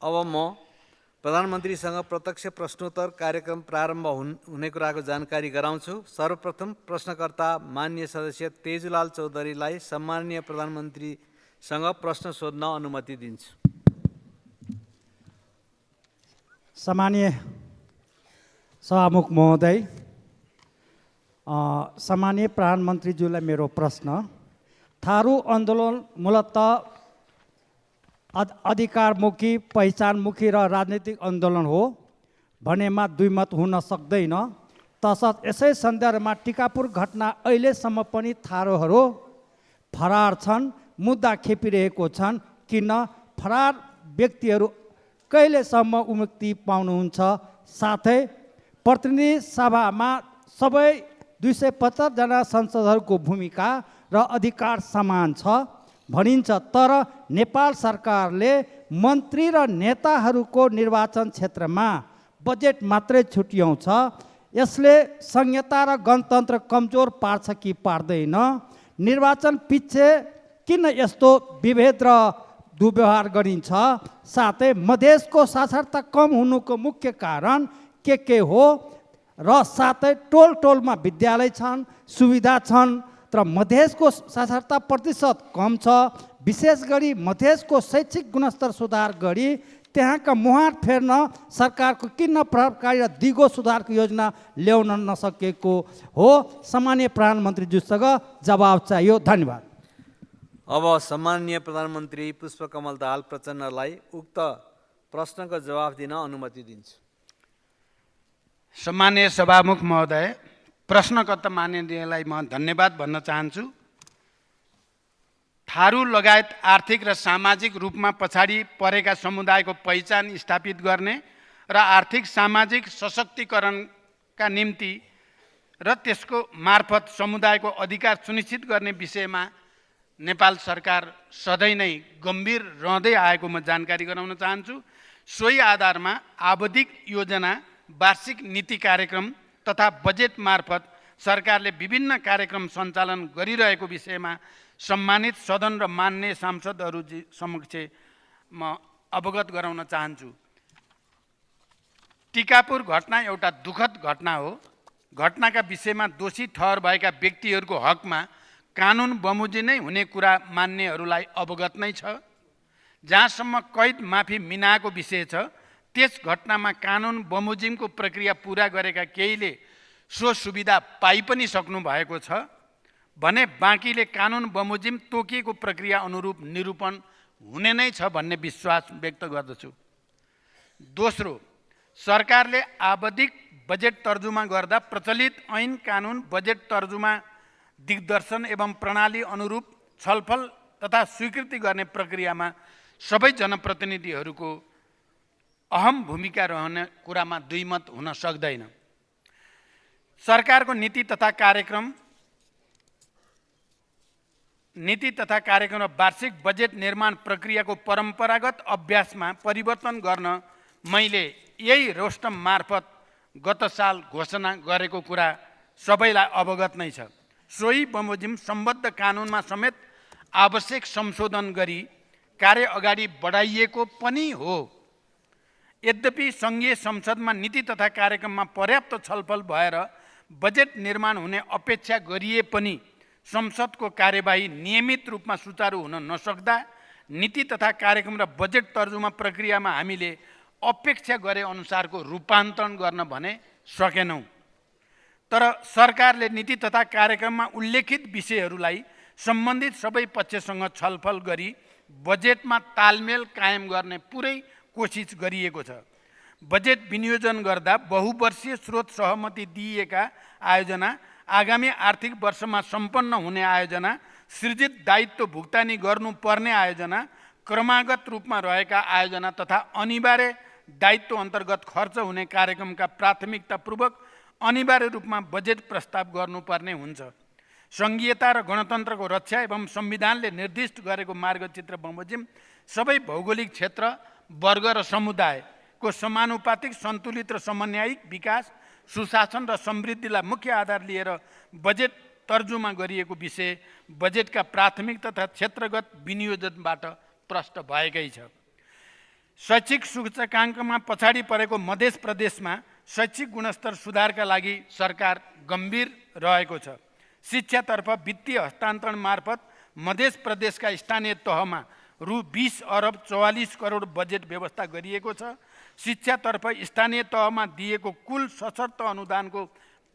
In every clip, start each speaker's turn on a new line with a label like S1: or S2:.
S1: अब म प्रधानमन्त्रीसँग प्रत्यक्ष प्रश्नोत्तर कार्यक्रम प्रारम्भ हुने कुराको जानकारी गराउँछु। सर्वप्रथम प्रश्नकर्ता माननीय सदस्य तेजुलाल चौधरीलाई सम्माननीय प्रधानमन्त्रीसँग प्रश्न सोध्न अनुमति दिन्छु।
S2: सम्माननीय सभामुख महोदय, सम्माननीय प्रधानमन्त्रीज्यूलाई मेरो प्रश्न, थारू आन्दोलन मूलतः अधिकारमुखी, पहिचानमुखी र राजनीतिक आन्दोलन हो भनेमा दुई मत हुन सक्दैन। तसर्थ यसै सन्दर्भमा टिकापुर घटना अहिलेसम्म पनि थारूहरू फरार छन्, मुद्दा खेपिरहेको छन्। किन फरार व्यक्तिहरू कहिलेसम्म मुक्ति पाउनुहुन्छ? साथै प्रतिनिधि सभामा सबै 275 जना सांसदहरूको भूमिका र अधिकार समान छ भनिन्छ, तर नेपाल सरकारले मन्त्री र नेताहरूको निर्वाचन क्षेत्रमा बजेट मात्रै छुट्याउँछ। यसले संहिता र गणतन्त्र कमजोर पार्छ कि पार्दैन? निर्वाचन पछि किन यस्तो विभेद र दुर्व्यवहार गरिन्छ? साथै मधेसको साक्षरता कम हुनुको मुख्य कारण के हो? र साथै टोल टोलमा विद्यालय छन्, सुविधा छन्, तर मधेसको साक्षरता प्रतिशत कम छ। विशेष गरी मधेसको शैक्षिक गुणस्तर सुधार गरी त्यहाँका मुहार फेर्न सरकारको किन प्रभावकारी र दिगो सुधारको योजना ल्याउन नसकेको हो? सम्माननीय प्रधानमन्त्रीज्यूसँग जवाब चाहियो। धन्यवाद।
S1: अब सम्माननीय प्रधानमन्त्री पुष्पकमल दाहाल प्रचण्डलाई उक्त प्रश्नको जवाफ दिन अनुमति दिन्छु।
S3: सम्माननीय सभामुख महोदय, प्रश्नकर्ता माननीयलाई म धन्यवाद भन्न चाहन्छु। थारू लगायत आर्थिक र सामाजिक रूपमा पछाडि परेका समुदायको पहिचान स्थापित गर्ने र आर्थिक सामाजिक सशक्तिकरणका निम्ति र त्यसको मार्फत समुदायको अधिकार सुनिश्चित गर्ने विषयमा नेपाल सरकार सधैँ नै गम्भीर रहँदै आएको म जानकारी गराउन चाहन्छु। सोही आधारमा आवधिक योजना, वार्षिक नीति कार्यक्रम तथा बजेट मार्फत सरकारले विभिन्न कार्यक्रम सञ्चालन गरिरहेको विषयमा सम्मानित सदन र मान्य सांसदहरू समक्ष म अवगत गराउन चाहन्छु। टिकापुर घटना एउटा दुःखद घटना हो। घटनाका विषयमा दोषी ठहर भएका व्यक्तिहरूको हकमा कानुन बमोजिम नै हुने कुरा मान्यहरूलाई अवगत नै छ। जहाँसम्म कैद माफी मिनाको विषय छ, त्यस घटनामा कानुन बमोजिमको प्रक्रिया पुरा गरेका केहीले सो सुविधा पाइ पनि सक्नु भएको छ भने बाँकीले कानुन बमोजिम तोकिएको प्रक्रिया अनुरूप निरूपण हुने नै छ भन्ने विश्वास व्यक्त गर्दछु। दोस्रो, सरकारले आवधिक बजेट तर्जुमा गर्दा प्रचलित ऐन कानुन बजेट तर्जुमा दिग्दर्शन एवं प्रणाली अनुरूप छलफल तथा स्वीकृति गर्ने प्रक्रियामा सबै जनप्रतिनिधिहरूको अहम भूमिका रहने कुरामा दुई मत हुन सक्दैन। सरकारको नीति तथा कार्यक्रम र वार्षिक बजेट निर्माण प्रक्रियाको परम्परागत अभ्यासमा परिवर्तन गर्न मैले यही रोस्टम मार्फत गत साल घोषणा गरेको कुरा सबैलाई अवगत नै छ। सोही बमोजिम सम्बद्ध कानुनमा समेत आवश्यक संशोधन गरी कार्य अगाडि बढाइएको पनि हो। यद्यपि सङ्घीय संसदमा नीति तथा कार्यक्रममा पर्याप्त छलफल भएर बजेट निर्माण हुने अपेक्षा गरिए पनि संसदको कार्यवाही नियमित रूपमा सुचारू हुन नसक्दा नीति तथा कार्यक्रम र बजेट तर्जुमा प्रक्रियामा हामीले अपेक्षा गरे अनुसारको रूपान्तरण गर्न भने सकेनौँ। तर सरकारले नीति तथा कार्यक्रममा उल्लेखित विषयहरूलाई सम्बन्धित सबै पक्षसँग छलफल गरी बजेटमा तालमेल कायम गर्ने पुरै कोसिस गरिएको छ। बजेट विनियोजन गर्दा बहुवर्षीय स्रोत सहमति दिइएका आयोजना, आगामी आर्थिक वर्षमा सम्पन्न हुने आयोजना, सृजित दायित्व भुक्तानी गर्नुपर्ने आयोजना, क्रमागत रूपमा रहेका आयोजना तथा अनिवार्य दायित्व अन्तर्गत खर्च हुने कार्यक्रमका प्राथमिकतापूर्वक अनिवार्य रूपमा बजेट प्रस्ताव गर्नुपर्ने हुन्छ। सङ्घीयता र गणतन्त्रको रक्षा एवं संविधानले निर्दिष्ट गरेको मार्गचित्र बमोजिम सबै भौगोलिक क्षेत्र, वर्ग र समुदायको समानुपातिक, सन्तुलित र समन्वयित विकास, सुशासन र समृद्धिलाई मुख्य आधार लिएर बजेट तर्जुमा गरिएको विषय बजेटका प्राथमिक तथा क्षेत्रगत विनियोजनबाट प्रष्ट भएकै छ। शैक्षिक सूचकाङ्कमा पछाडि परेको मध्य प्रदेशमा शैक्षिक गुणस्तर सुधारका लागि सरकार गम्भीर रहेको छ। शिक्षातर्फ वित्तीय हस्तान्तरण मार्फत मध्य प्रदेशका स्थानीय तहमा रु 20 अरब 44 करोड बजेट व्यवस्था गरिएको छ। शिक्षातर्फ स्थानीय तहमा दिएको कुल सशर्त अनुदानको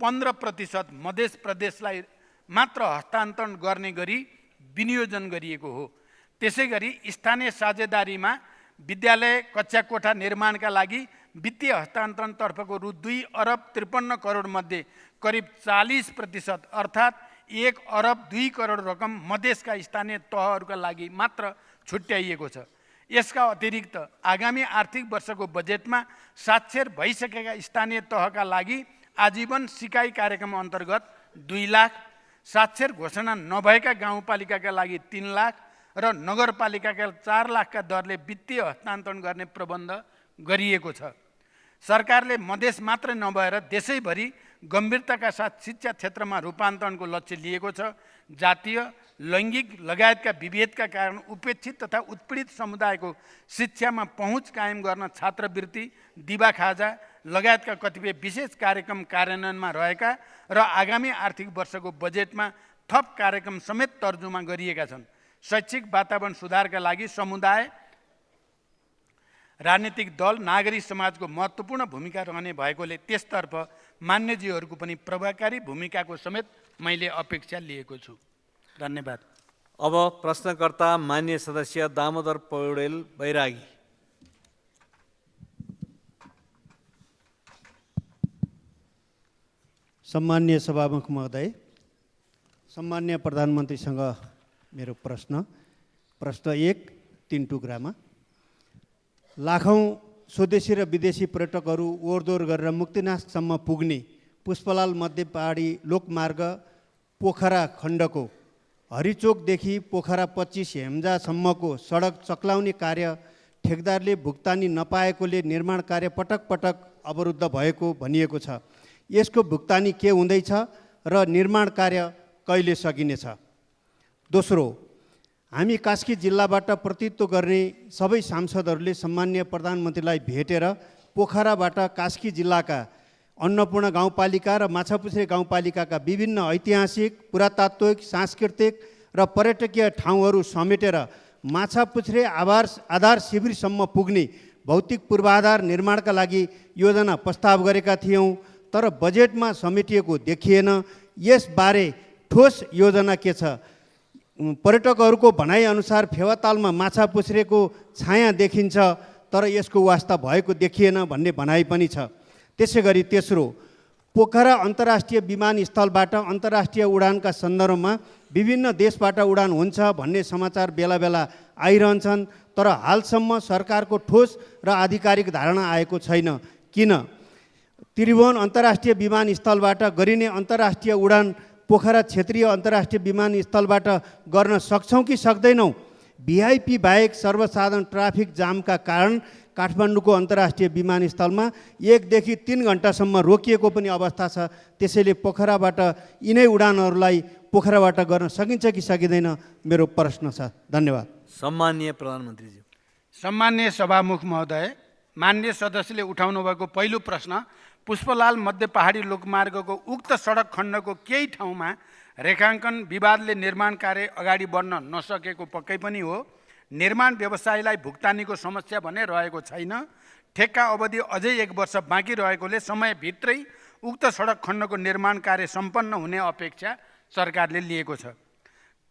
S3: 15% मध्य प्रदेशलाई मात्र हस्तान्तरण गर्ने गरी विनियोजन गरिएको हो। त्यसै गरी स्थानीय साझेदारीमा विद्यालय कक्षा कोठा निर्माणका लागि वित्तीय हस्तान्तरणतर्फको रु 2 अरब 53 करोड मध्ये करिब 40% अर्थात् 1 अरब 2 करोड रकम मधेसका स्थानीय तहहरूका लागि मात्र छुट्याइएको छ। यसका अतिरिक्त आगामी आर्थिक वर्षको बजेटमा साक्षर भइसकेका स्थानीय तहका लागि आजीवन सिकाइ कार्यक्रम अन्तर्गत 2 लाख, साक्षर घोषणा नभएका गाउँपालिकाका लागि 3 लाख र नगरपालिकाका 4 लाखका दरले वित्तीय हस्तान्तरण गर्ने प्रबन्ध गरिएको छ। सरकारले मधेस मात्र नभएर देशैभरि गम्भीरताका साथ शिक्षा क्षेत्रमा रूपान्तरणको लक्ष्य लिएको छ। जातीय, लैङ्गिक लगायतका विभेदका कारण उपेक्षित तथा उत्पीडित समुदायको शिक्षामा पहुँच कायम गर्न छात्रवृत्ति, दिवा खाजा लगायतका कतिपय विशेष कार्यक्रम कार्यान्वयनमा रहेका र आगामी आर्थिक वर्षको बजेटमा थप कार्यक्रम समेत तर्जुमा गरिएका छन्। शैक्षिक वातावरण सुधारका लागि समुदाय, राजनीतिक दल, नागरिक समाजको महत्त्वपूर्ण भूमिका रहने भएकोले त्यसतर्फ मान्यज्यूहरूको पनि प्रभावकारी भूमिकाको समेत मैले अपेक्षा लिएको छु। धन्यवाद।
S1: अब प्रश्नकर्ता मान्य सदस्य दामोदर पौडेल बैरागी।
S4: सम्मान्य सभामुख महोदय, सम्मान्य प्रधानमन्त्रीसँग मेरो प्रश्न 1 3 टुक्रामा। लाखौँ स्वदेशी र विदेशी पर्यटकहरू ओहोरदोहोर गरेर मुक्तिनाथसम्म पुग्ने पुष्पलाल मध्य पहाडी लोकमार्ग पोखरा खण्डको हरिचोकदेखि पोखरा 25 हेम्जासम्मको सडक चक्लाउने कार्य ठेकदारले भुक्तानी नपाएकोले निर्माण कार्य पटक पटक अवरुद्ध भएको भनिएको छ। यसको भुक्तानी के हुँदैछ र निर्माण कार्य कहिले सकिनेछ? दोस्रो, हामी कास्की जिल्लाबाट प्रतिनिधित्व गर्ने सबै सांसदहरूले सम्मान्य प्रधानमन्त्रीलाई भेटेर पोखराबाट कास्की जिल्लाका अन्नपूर्ण गाउँपालिका र माछापुछ्रे गाउँपालिकाका विभिन्न ऐतिहासिक, पुरातात्विक, सांस्कृतिक र पर्यटकीय ठाउँहरू समेटेर माछापुछ्रे आधार शिविरसम्म पुग्ने भौतिक पूर्वाधार निर्माणका लागि योजना प्रस्ताव गरेका थियौँ, तर बजेटमा समेटिएको देखिएन। यसबारे ठोस योजना के छ? पर्यटकहरूको भनाइअनुसार फेवातालमा माछापुछ्रेको छाया देखिन्छ, तर यसको वास्ता भएको देखिएन भन्ने भनाइ पनि छ। त्यसै गरी तेस्रो, पोखरा अन्तर्राष्ट्रिय विमानस्थलबाट अन्तर्राष्ट्रिय उडानका सन्दर्भमा विभिन्न देशबाट उडान हुन्छ भन्ने समाचार बेला बेला आइरहन्छन्, तर हालसम्म सरकारको ठोस र आधिकारिक धारणा आएको छैन। किन? त्रिभुवन अन्तर्राष्ट्रिय विमानस्थलबाट गरिने अन्तर्राष्ट्रिय उडान पोखरा क्षेत्रीय अन्तर्राष्ट्रिय विमानस्थलबाट गर्न सक्छौँ कि सक्दैनौँ? भिआइपी बाहेक सर्वसाधारण ट्राफिक जामका कारण काठमाडौँको अन्तर्राष्ट्रिय विमानस्थलमा 1 देखि 3 घन्टासम्म रोकिएको पनि अवस्था छ। त्यसैले पोखराबाट यिनै उडानहरूलाई पोखराबाट गर्न सकिन्छ कि सकिँदैन, मेरो प्रश्न छ। धन्यवाद।
S1: सम्मान्य प्रधानमन्त्रीज्यू।
S3: सम्मान्य सभामुख महोदय, मान्य सदस्यले उठाउनु भएको पहिलो प्रश्न पुष्पलाल मध्य पहाडी लोकमार्गको उक्त सडक खण्डको केही ठाउँमा रेखाङ्कन विवादले निर्माण कार्य अगाडि बढ्न नसकेको पक्कै पनि हो। निर्माण व्यवसायीलाई भुक्तानीको समस्या भने रहेको छैन। ठेक्का अवधि अझै 1 वर्ष बाँकी रहेकोले समयभित्रै उक्त सडक खण्डको निर्माण कार्य सम्पन्न हुने अपेक्षा सरकारले लिएको छ।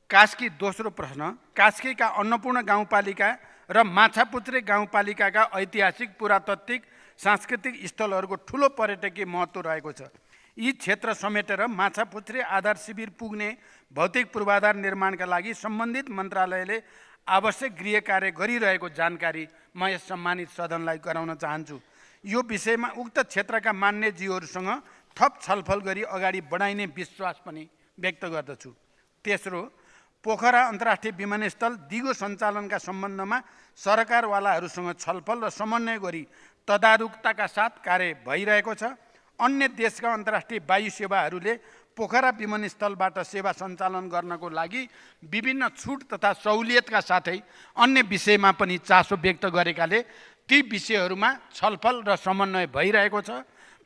S3: कास्की दोस्रो प्रश्न, कास्कीका अन्नपूर्ण गाउँपालिका र माछापुछ्रे गाउँपालिकाका ऐतिहासिक, पुरातात्विक, सांस्कृतिक स्थलहरूको ठुलो पर्यटकीय महत्त्व रहेको छ। यी क्षेत्र समेटेर माछापुछ्रे आधार शिविर पुग्ने भौतिक पूर्वाधार निर्माणका लागि सम्बन्धित मन्त्रालयले आवश्यक गृह कार्य गरिरहेको जानकारी म यस सम्मानित सदनलाई गराउन चाहन्छु। यो विषयमा उक्त क्षेत्रका मान्यज्यूहरूसँग थप छलफल गरी अगाडि बढाइने विश्वास पनि व्यक्त गर्दछु। तेस्रो, पोखरा अन्तर्राष्ट्रिय विमानस्थल दिगो सञ्चालनका सम्बन्धमा सरकारवालाहरूसँग छलफल र समन्वय गरी तदारुकताका साथ कार्य भइरहेको छ। अन्य देशका अन्तर्राष्ट्रिय वायु सेवाहरूले पोखरा विमानस्थलबाट सेवा सञ्चालन गर्नको लागि विभिन्न छुट तथा सहुलियतका साथै अन्य विषयमा पनि चासो व्यक्त गरेकाले ती विषयहरूमा छलफल र समन्वय भइरहेको छ।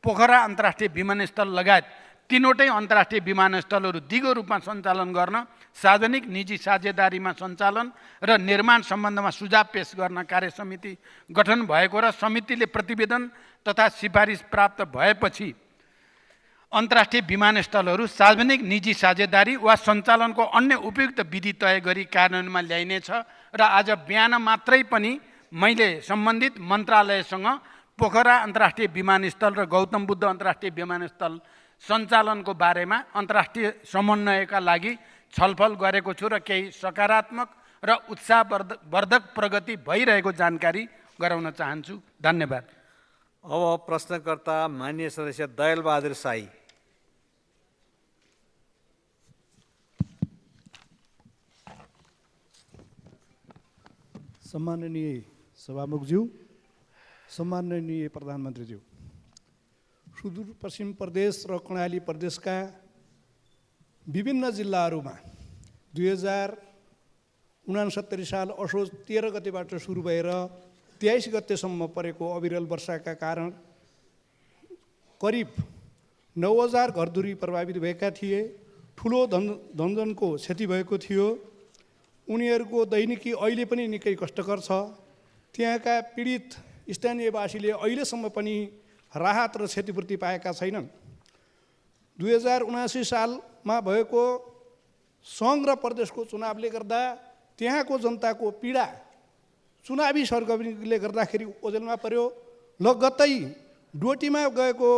S3: पोखरा अन्तर्राष्ट्रिय विमानस्थल लगायत तीनवटै अन्तर्राष्ट्रिय विमानस्थलहरू दिगो रूपमा सञ्चालन गर्न सार्वजनिक निजी साझेदारीमा सञ्चालन र निर्माण सम्बन्धमा सुझाव पेश गर्न कार्य समिति गठन भएको र समितिले प्रतिवेदन तथा सिफारिस प्राप्त भएपछि अन्तर्राष्ट्रिय विमानस्थलहरू सार्वजनिक निजी साझेदारी वा सञ्चालनको अन्य उपयुक्त विधि तय गरी कार्यान्वयनमा ल्याइनेछ। र आज बिहान मात्रै पनि मैले सम्बन्धित मन्त्रालयसँग पोखरा अन्तर्राष्ट्रिय विमानस्थल र गौतम बुद्ध अन्तर्राष्ट्रिय विमानस्थल सञ्चालनको बारेमा अन्तर्राष्ट्रिय समन्वयका लागि छलफल गरेको छु र केही सकारात्मक र उत्साहवर्धक प्रगति भइरहेको जानकारी गराउन चाहन्छु। धन्यवाद।
S1: अब प्रश्नकर्ता माननीय सदस्य दयालबहादुर शाही।
S5: सम्माननीय सभामुखज्यू, सम्माननीय प्रधानमन्त्रीज्यू, सुदूरपश्चिम प्रदेश र कर्णाली प्रदेशका विभिन्न जिल्लाहरूमा 2069 साल असोज 13 गतेबाट सुरु भएर 23 गतेसम्म परेको अविरल वर्षाका कारण करिब 9000 घरधुरी प्रभावित भएका थिए। ठुलो धनजनको क्षति भएको थियो। उनीहरूको दैनिकी अहिले पनि निकै कष्टकर छ। त्यहाँका पीडित स्थानीयवासीले अहिलेसम्म पनि राहत र क्षतिपूर्ति पाएका छैनन्। 2079 सालमा भएको सङ्घ र प्रदेशको चुनावले गर्दा त्यहाँको जनताको पीडा चुनावी सरगर्मीले गर्दाखेरि ओझेलमा पर्यो। लगत्तै डोटीमा गएको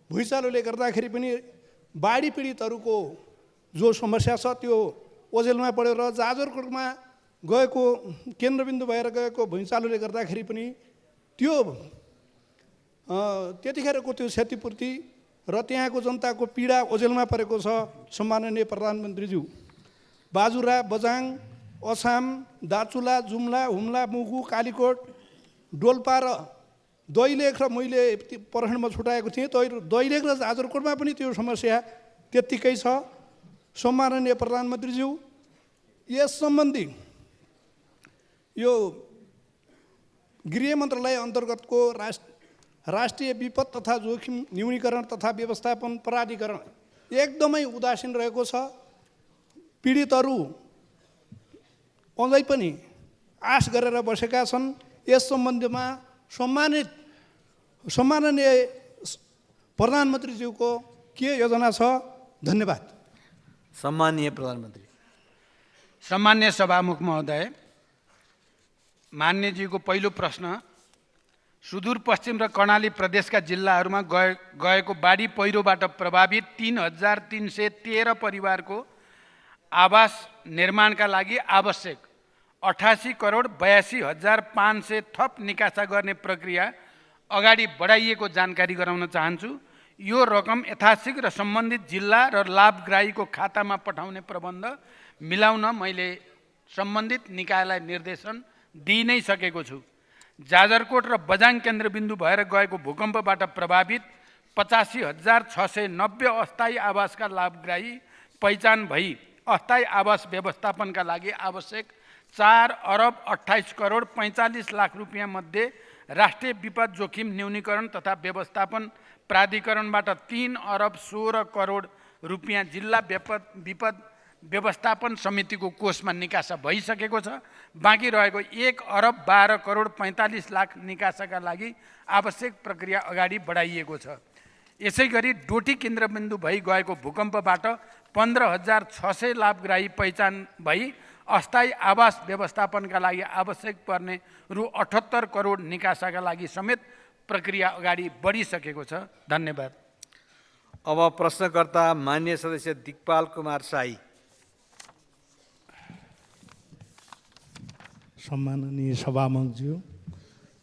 S5: भुइँचालोले गर्दाखेरि पनि बाढी पीडितहरूको जो समस्या छ त्यो ओझेलमा पऱ्यो र जाजरकोटमा गएको केन्द्रबिन्दु भएर गएको भुइँचालोले गर्दाखेरि पनि त्यो त्यतिखेरको त्यो क्षतिपूर्ति र त्यहाँको जनताको पीडा ओझेलमा परेको छ। सम्माननीय प्रधानमन्त्रीज्यू, बाजुरा, बजाङ, अछाम, दार्चुला, जुम्ला, हुम्ला, मुगु, कालीकोट, डोल्पा र दैलेख र मैले प्रखण्डमा छुटाएको थिएँ। दैलेख र जाजरकोटमा पनि त्यो समस्या त्यत्तिकै छ। सम्माननीय प्रधानमन्त्रीज्यू, यस सम्बन्धी यो गृह मन्त्रालय अन्तर्गतको राष्ट्रिय विपद तथा जोखिम न्यूनीकरण तथा व्यवस्थापन प्राधिकरण एकदमै उदासीन रहेको छ। पीडितहरू अझै पनि आश गरेर बसेका छन्। यस सम्बन्धमा सम्माननीय प्रधानमन्त्रीज्यूको के योजना छ? धन्यवाद।
S1: सम्माननीय प्रधानमन्त्री।
S3: सम्मान्य सभामुख महोदय, मान्यजीको पहिलो प्रश्न, सुदूरपश्चिम र कर्णाली प्रदेशका जिल्लाहरूमा गएको बाढी पहिरोबाट प्रभावित 3313 परिवारको आवास निर्माणका लागि आवश्यक 88 करोड 82,500 थप निकासा गर्ने प्रक्रिया अगाडि बढाइएको जानकारी गराउन चाहन्छु। यो रकम यथाशीघ्र सम्बन्धित जिल्ला र लाभग्राहीको खातामा पठाउने प्रबन्ध मिलाउन मैले सम्बन्धित निकायलाई निर्देशन दिइ नै सकेको छु। जाजरकोट र बजाङ केन्द्रबिन्दु भएर गएको भूकम्पबाट प्रभावित 85,690 अस्थायी आवासका लाभग्राही पहिचान भई अस्थायी आवास व्यवस्थापनका लागि आवश्यक 4 अरब 28 करोड 45 लाख रुपियाँ मध्ये राष्ट्रिय विपद जोखिम न्यूनीकरण तथा व्यवस्थापन प्राधिकरणबाट 3 अरब 16 करोड रुपियाँ जिल्ला विपद व्यवस्थापन समितिको कोषमा निकासा भइसकेको छ। बाँकी रहेको 1 अरब 12 करोड 45 लाख निकासाका लागि आवश्यक प्रक्रिया अगाडि बढाइएको छ। यसै गरी डोटी केन्द्रबिन्दु भई गएको भूकम्पबाट 15,600 लाभग्राही पहिचान भई अस्थायी आवास व्यवस्थापनका लागि आवश्यक पर्ने रु 78 करोड निकासाका लागि समेत प्रक्रिया अगाडि बढिसकेको छ। धन्यवाद।
S1: अब प्रश्नकर्ता माननीय सदस्य दिकपाल कुमार शाही।
S5: सम्माननीय सभामुखज्यू,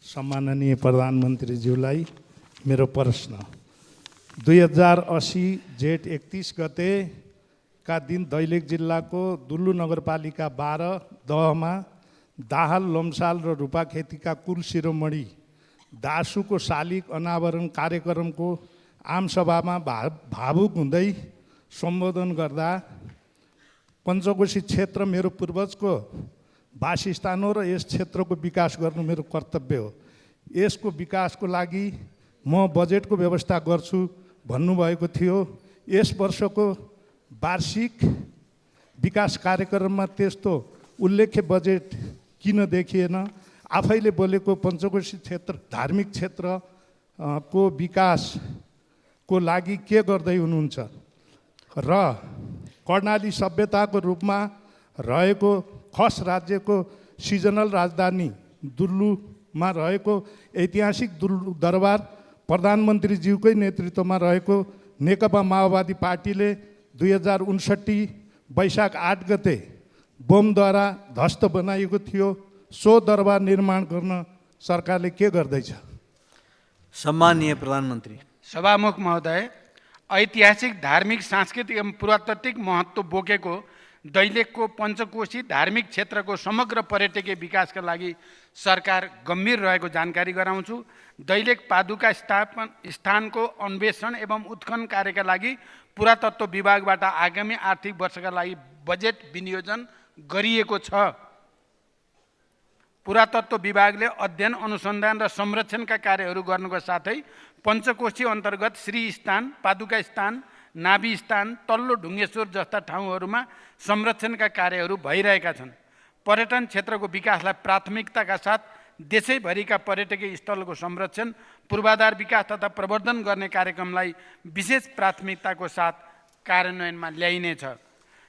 S5: सम्माननीय प्रधानमन्त्रीज्यूलाई मेरो प्रश्न, 2080 जेठ 31 गतेका दिन दैलेख जिल्लाको दुल्लु नगरपालिका 12 दहमा दाहाल, लम्साल र रूपाखेतीका कुल शिरोमणि दासुको शालिग अनावरण कार्यक्रमको आमसभामा भावुक हुँदै सम्बोधन गर्दा पञ्चकोशी क्षेत्र मेरो पूर्वजको वासस्थान हो र यस क्षेत्रको विकास गर्नु मेरो कर्तव्य हो।
S6: यसको विकासको लागि म बजेटको व्यवस्था गर्छु भन्नुभएको थियो। यस वर्षको वार्षिक विकास कार्यक्रममा त्यस्तो उल्लेख्य बजेट किन देखिएन? आफैले बोलेको पञ्चकोशी क्षेत्र धार्मिक क्षेत्रको विकासको लागि के गर्दै हुनुहुन्छ र कर्णाली सभ्यताको रूपमा रहेको खस राज्यको सिजनल राजधानी दुल्लुमा रहेको ऐतिहासिक दुल्लु दरबार प्रधानमन्त्रीज्यूकै नेतृत्वमा रहेको नेकपा माओवादी पार्टीले 2059 वैशाख 8 गते बमद्वारा ध्वस्त बनाइएको थियो। सो दरबार निर्माण गर्न सरकारले के गर्दैछ?
S1: सम्माननीय प्रधानमन्त्री।
S3: सभामुख महोदय, ऐतिहासिक धार्मिक सांस्कृतिक एवं पुरातात्विक महत्त्व बोकेको दैलेखको पञ्चकोशी धार्मिक क्षेत्रको समग्र पर्यटकीय विकासका लागि सरकार गम्भीर रहेको जानकारी गराउँछु। दैलेख पादुका स्थानको अन्वेषण एवं उत्खनन कार्यका लागि पुरातत्व विभागबाट आगामी आर्थिक वर्षका लागि बजेट विनियोजन गरिएको छ। पुरातत्व विभागले अध्ययन अनुसन्धान र संरक्षणका कार्यहरू गर्नुको साथै पञ्चकोशी अन्तर्गत श्री स्थान, पादुका स्थान, नाभि स्थान, तल्लो ढुङ्गेश्वर जस्ता ठाउँहरूमा संरक्षणका कार्यहरू भइरहेका छन्। पर्यटन क्षेत्रको विकासलाई प्राथमिकताका साथ देशैभरिका पर्यटकीय स्थलको संरक्षण, पूर्वाधार विकास तथा प्रवर्धन गर्ने कार्यक्रमलाई विशेष प्राथमिकताको साथ कार्यान्वयनमा ल्याइनेछ।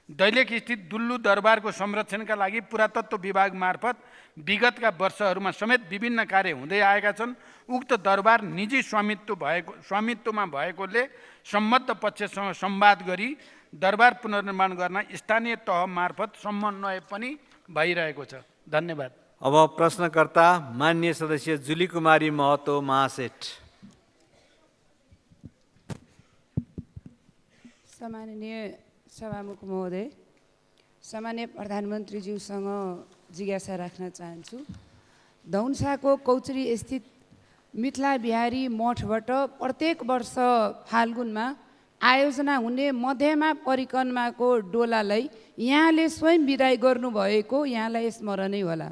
S3: दैलेख स्थित दुल्लु दरबारको संरक्षणका लागि पुरातत्व विभाग मार्फत विगतका वर्षहरूमा समेत विभिन्न कार्य हुँदै आएका छन्। उक्त दरबार निजी स्वामित्वमा भएकोले सम्बद्ध पक्षसँग संवाद गरी दरबार पुनर्निर्माण गर्न स्थानीय तह मार्फत समन्वय पनि भइरहेको छ। धन्यवाद।
S1: अब प्रश्नकर्ता माननीय सदस्य जुली कुमारी महतो महासेठ।
S7: सम्माननीय सभामुख महोदय, सामान्य प्रधानमन्त्रीज्यूसँग जिज्ञासा राख्न चाहन्छु। धौन्साको कौचरी स्थित मिथिला बिहारी मठबाट प्रत्येक वर्ष फाल्गुनमा आयोजना हुने मध्यमा परिक्रमाको डोलालाई यहाँले स्वयं विदाई गर्नुभएको यहाँलाई स्मरणै होला।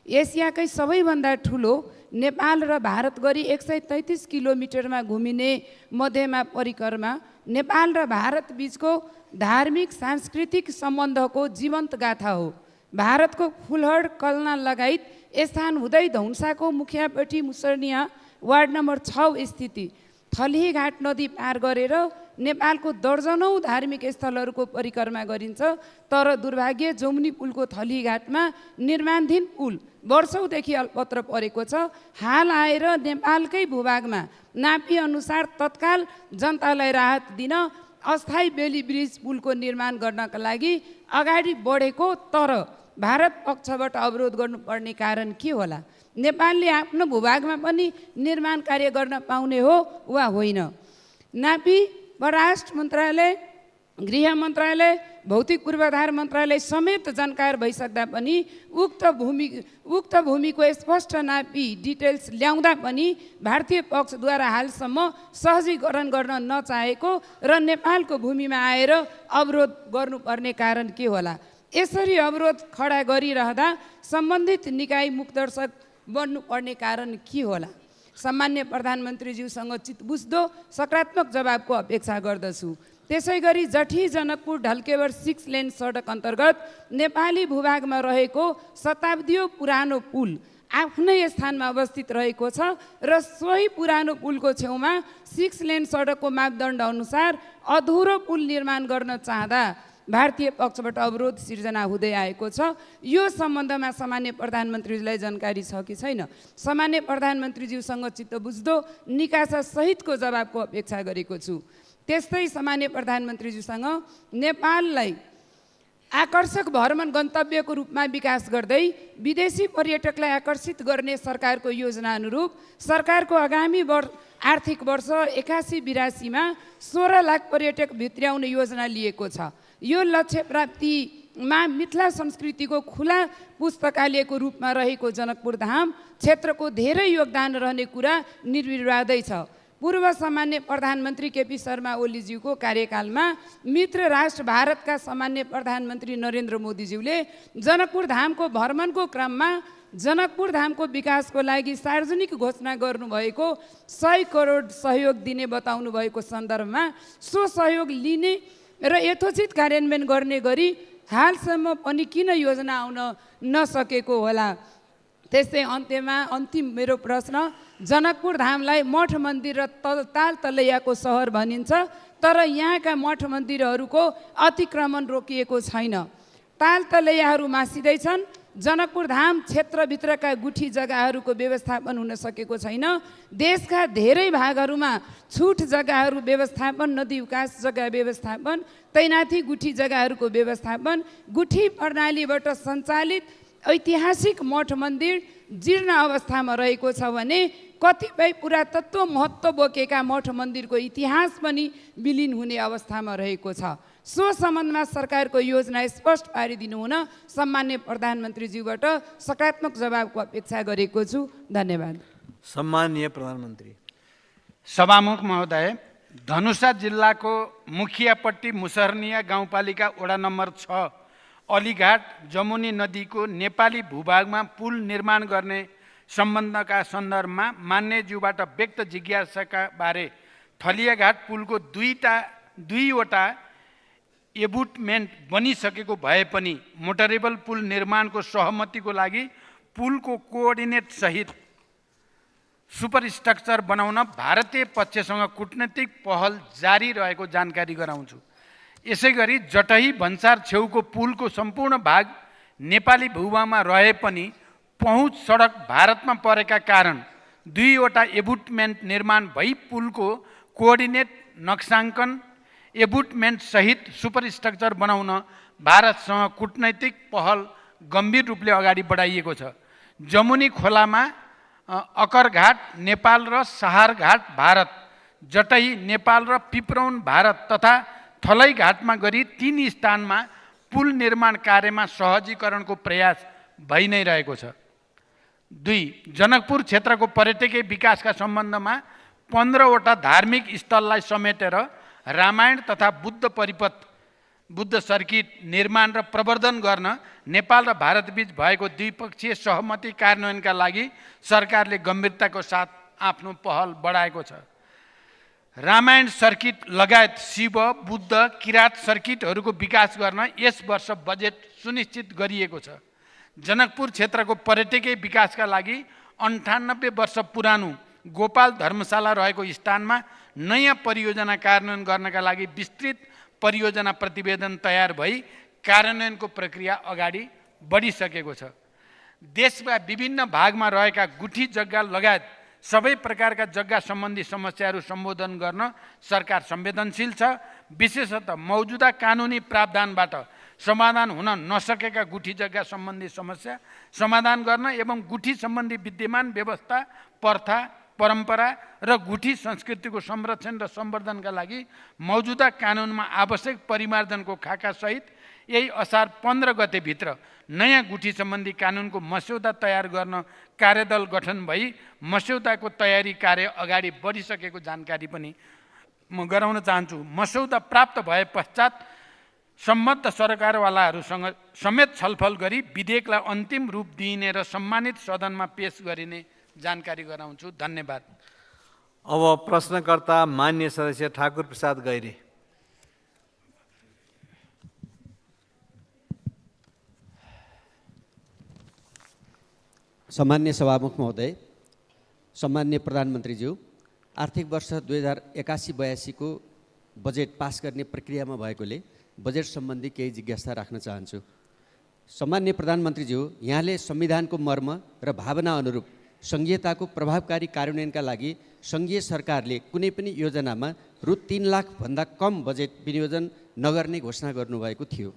S7: एसियाकै सबैभन्दा ठुलो नेपाल र भारत गरी 133 किलोमिटरमा घुमिने मध्यमा परिक्रमा नेपाल र भारत बीचको धार्मिक सांस्कृतिक सम्बन्धको जीवन्त गाथा हो। भारतको फुलहड कल्ना लगायत स्थान हुँदै धौन्साको मुखियापट्टि मुसर्निया वार्ड नम्बर 6 स्थिति थलीघाट नदी पार गरेर नेपालको दर्जनौँ धार्मिक स्थलहरूको परिक्रमा गरिन्छ। तर दुर्भाग्य जमुनी पुलको थलीघाटमा निर्माणाधीन पुल वर्षौँदेखि अल्पत्र परेको छ। हाल आएर नेपालकै भूभागमा नापी अनुसार तत्काल जनतालाई राहत दिन अस्थायी बेली ब्रिज पुलको निर्माण गर्नका लागि अगाडि बढेको, तर भारत पक्षबाट अवरोध गर्नुपर्ने कारण के होला? नेपालले आफ्नो भूभागमा पनि निर्माण कार्य गर्न पाउने हो वा होइन? नापी परराष्ट्र मन्त्रालय, गृह मन्त्रालय, भौतिक पूर्वाधार मन्त्रालय समेत जानकार भइसक्दा पनि उक्त भूमिको स्पष्ट नापी डिटेल्स ल्याउँदा पनि भारतीय पक्षद्वारा हालसम्म सहजीकरण गर्न नचाहेको र नेपालको भूमिमा आएर अवरोध गर्नुपर्ने कारण के होला? यसरी अवरोध खडा गरिरहँदा सम्बन्धित निकाय मुखदर्शक बन्नुपर्ने कारण के होला? सम्मान्य प्रधानमन्त्रीज्यूसँग चित्तबुझ्दो सकारात्मक जवाबको अपेक्षा गर्दछु। त्यसै गरी जठी जनकपुर ढल्केवर 6 लेन सडक अन्तर्गत नेपाली भूभागमा रहेको शताब्दीय पुरानो पुल आफ्नै स्थानमा अवस्थित रहेको छ र सोही पुरानो पुलको छेउमा 6 लेन सडकको मापदण्ड अनुसार अधुरो पुल निर्माण गर्न चाहँदा भारतीय पक्षबाट अवरोध सिर्जना हुँदै आएको छ। यो सम्बन्धमा सामान्य प्रधानमन्त्रीज्यूलाई जानकारी छ कि छैन? सामान्य प्रधानमन्त्रीज्यूसँग चित्त बुझ्दो निकासा सहितको जवाबको अपेक्षा गरेको छु। त्यस्तै सामान्य प्रधानमन्त्रीज्यूसँग नेपाललाई आकर्षक भ्रमण गन्तव्यको रूपमा विकास गर्दै विदेशी पर्यटकलाई आकर्षित गर्ने सरकारको योजना अनुरूप सरकारको आगामी आर्थिक वर्ष 81-82मा 16 लाख पर्यटक भित्र्याउने योजना लिएको छ। यो लक्ष्य प्राप्तिमा मिथिला संस्कृतिको खुला पुस्तकालयको रूपमा रहेको जनकपुर धाम क्षेत्रको धेरै योगदान रहने कुरा निर्विवादै छ। पूर्व सामान्य प्रधानमन्त्री केपी शर्मा ओलीज्यूको कार्यकालमा मित्र राष्ट्र भारतका सामान्य प्रधानमन्त्री नरेन्द्र मोदीज्यूले जनकपुर धामको भ्रमणको क्रममा जनकपुर धामको विकासको लागि सार्वजनिक घोषणा गर्नुभएको 100 करोड सहयोग दिने बताउनु भएको सन्दर्भमा सो सहयोग लिने र यथोचित कार्यान्वयन गर्ने गरी हालसम्म पनि किन योजना आउन नसकेको होला। त्यस्तै अन्त्यमा अन्तिम मेरो प्रश्न, जनकपुर धामलाई मठ मन्दिर र ताल तलैयाको सहर भनिन्छ, तर यहाँका मठ मन्दिरहरूको अतिक्रमण रोकिएको छैन। ताल तलैयाहरू मासिँदैछन्। जनकपुर धाम क्षेत्रभित्रका गुठी जग्गाहरूको व्यवस्थापन हुन सकेको छैन। देशका धेरै भागहरूमा छुट जग्गाहरू व्यवस्थापन, नदी विकास जग्गा व्यवस्थापन, तैनाथी गुठी जग्गाहरूको व्यवस्थापन, गुठी प्रणालीबाट सञ्चालित ऐतिहासिक मठ मन्दिर जीर्ण अवस्थामा रहेको छ भने कतिपय पुरातत्व महत्त्व बोकेका मठ मन्दिरको इतिहास पनि विलिन हुने अवस्थामा रहेको छ। सो सम्बन्धमा सरकारको योजना स्पष्ट पारिदिनु हुन सम्मान्य प्रधानमन्त्रीज्यूबाट सकारात्मक जवाबको अपेक्षा गरेको छु। धन्यवाद।
S1: सम्माननीय प्रधानमन्त्री।
S3: सभामुख महोदय, धनुषा जिल्लाको मुखियापट्टी मुसहरनिया गाउँपालिका वडा नम्बर 6 अलीघाट जमुनी नदीको नेपाली भूभागमा पुल निर्माण गर्ने सम्बन्धका सन्दर्भमा मान्यज्यूबाट व्यक्त जिज्ञासाका बारे थलियाघाट पुलको दुईवटा एबुटमेन्ट बनिसकेको भए पनि मोटरेबल पुल निर्माणको सहमतिको लागि पुलको कोअर्डिनेट सहित सुपरस्ट्रक्चर बनाउन भारतीय पक्षसँग कूटनीतिक पहल जारी रहेको जानकारी गराउँछु। यसैगरी जटही भन्सार छेउको पुलको सम्पूर्ण भाग नेपाली भूभागमा रहे पनि पहुँच सडक भारतमा परेका कारण दुईवटा एबुटमेन्ट निर्माण भई पुलको कोअर्डिनेट नक्साङ्कन एबुटमेन्ट सहित सुपरस्ट्रक्चर बनाउन भारतसँग कूटनैतिक पहल गम्भीर रूपले अगाडि बढाइएको छ। जमुनी खोलामा अकरघाट नेपाल र सहारघाट भारत, जटही नेपाल र पिपरौन भारत तथा थलैघाटमा गरी 3 स्थानमा पुल निर्माण कार्यमा सहजीकरणको प्रयास भइ नै रहेको छ। 2. जनकपुर क्षेत्रको पर्यटकीय विकासका सम्बन्धमा 15वटा धार्मिक स्थललाई समेटेर रामायण तथा बुद्ध सर्किट निर्माण र प्रवर्धन गर्न नेपाल र भारतबीच भएको द्विपक्षीय सहमति कार्यान्वयनका लागि सरकारले गम्भीरताको साथ आफ्नो पहल बढाएको छ। रामायण सर्किट लगायत शिव, बुद्ध, किरात सर्किटहरूको विकास गर्न यस वर्ष बजेट सुनिश्चित गरिएको छ। जनकपुर क्षेत्रको पर्यटकीय विकासका लागि 98 वर्ष पुरानो गोपाल धर्मशाला रहेको स्थानमा नयाँ परियोजना कार्यान्वयन गर्नका लागि विस्तृत परियोजना प्रतिवेदन तयार भई कार्यान्वयनको प्रक्रिया अगाडि बढिसकेको छ। देशका विभिन्न भागमा रहेका गुठी जग्गा लगायत सबै प्रकारका जग्गा सम्बन्धी समस्याहरू सम्बोधन गर्न सरकार संवेदनशील छ। विशेषतः मौजुदा कानुनी प्रावधानबाट समाधान हुन नसकेका गुठी जग्गा सम्बन्धी समस्या समाधान गर्न एवं गुठी सम्बन्धी विद्यमान व्यवस्था, प्रथा, परम्परा र गुठी संस्कृतिको संरक्षण र सम्वर्धनका लागि मौजुदा कानुनमा आवश्यक परिमार्जनको खाकासहित यही असार 15 गतेभित्र नयाँ गुठी सम्बन्धी कानुनको मस्यौदा तयार गर्न कार्यदल गठन भई मस्यौदाको तयारी कार्य अगाडि बढिसकेको जानकारी पनि म गराउन चाहन्छु। मस्यौदा प्राप्त भए पश्चात सम्बद्ध सरकारवालाहरूसँग समेत छलफल गरी विधेयकलाई अन्तिम रूप दिइने र सम्मानित सदनमा पेश गरिने जानकारी गराउँछु। धन्यवाद।
S1: अब प्रश्नकर्ता मान्य सदस्य ठाकुर प्रसाद गैरे।
S8: सम्मान्य सभामुख महोदय, सम्मान्य प्रधानमन्त्रीज्यू, आर्थिक वर्ष 2081-82 को बजेट पास गर्ने प्रक्रियामा भएकोले बजेट सम्बन्धी केही जिज्ञासा राख्न चाहन्छु। सम्मान्य प्रधानमन्त्रीज्यू, यहाँले संविधानको मर्म र भावना अनुरूप सङ्घीयताको प्रभावकारी कार्यान्वयनका लागि सङ्घीय सरकारले कुनै पनि योजनामा रु 3 लाख भन्दा कम बजेट विनियोजन नगर्ने घोषणा गर्नुभएको थियो।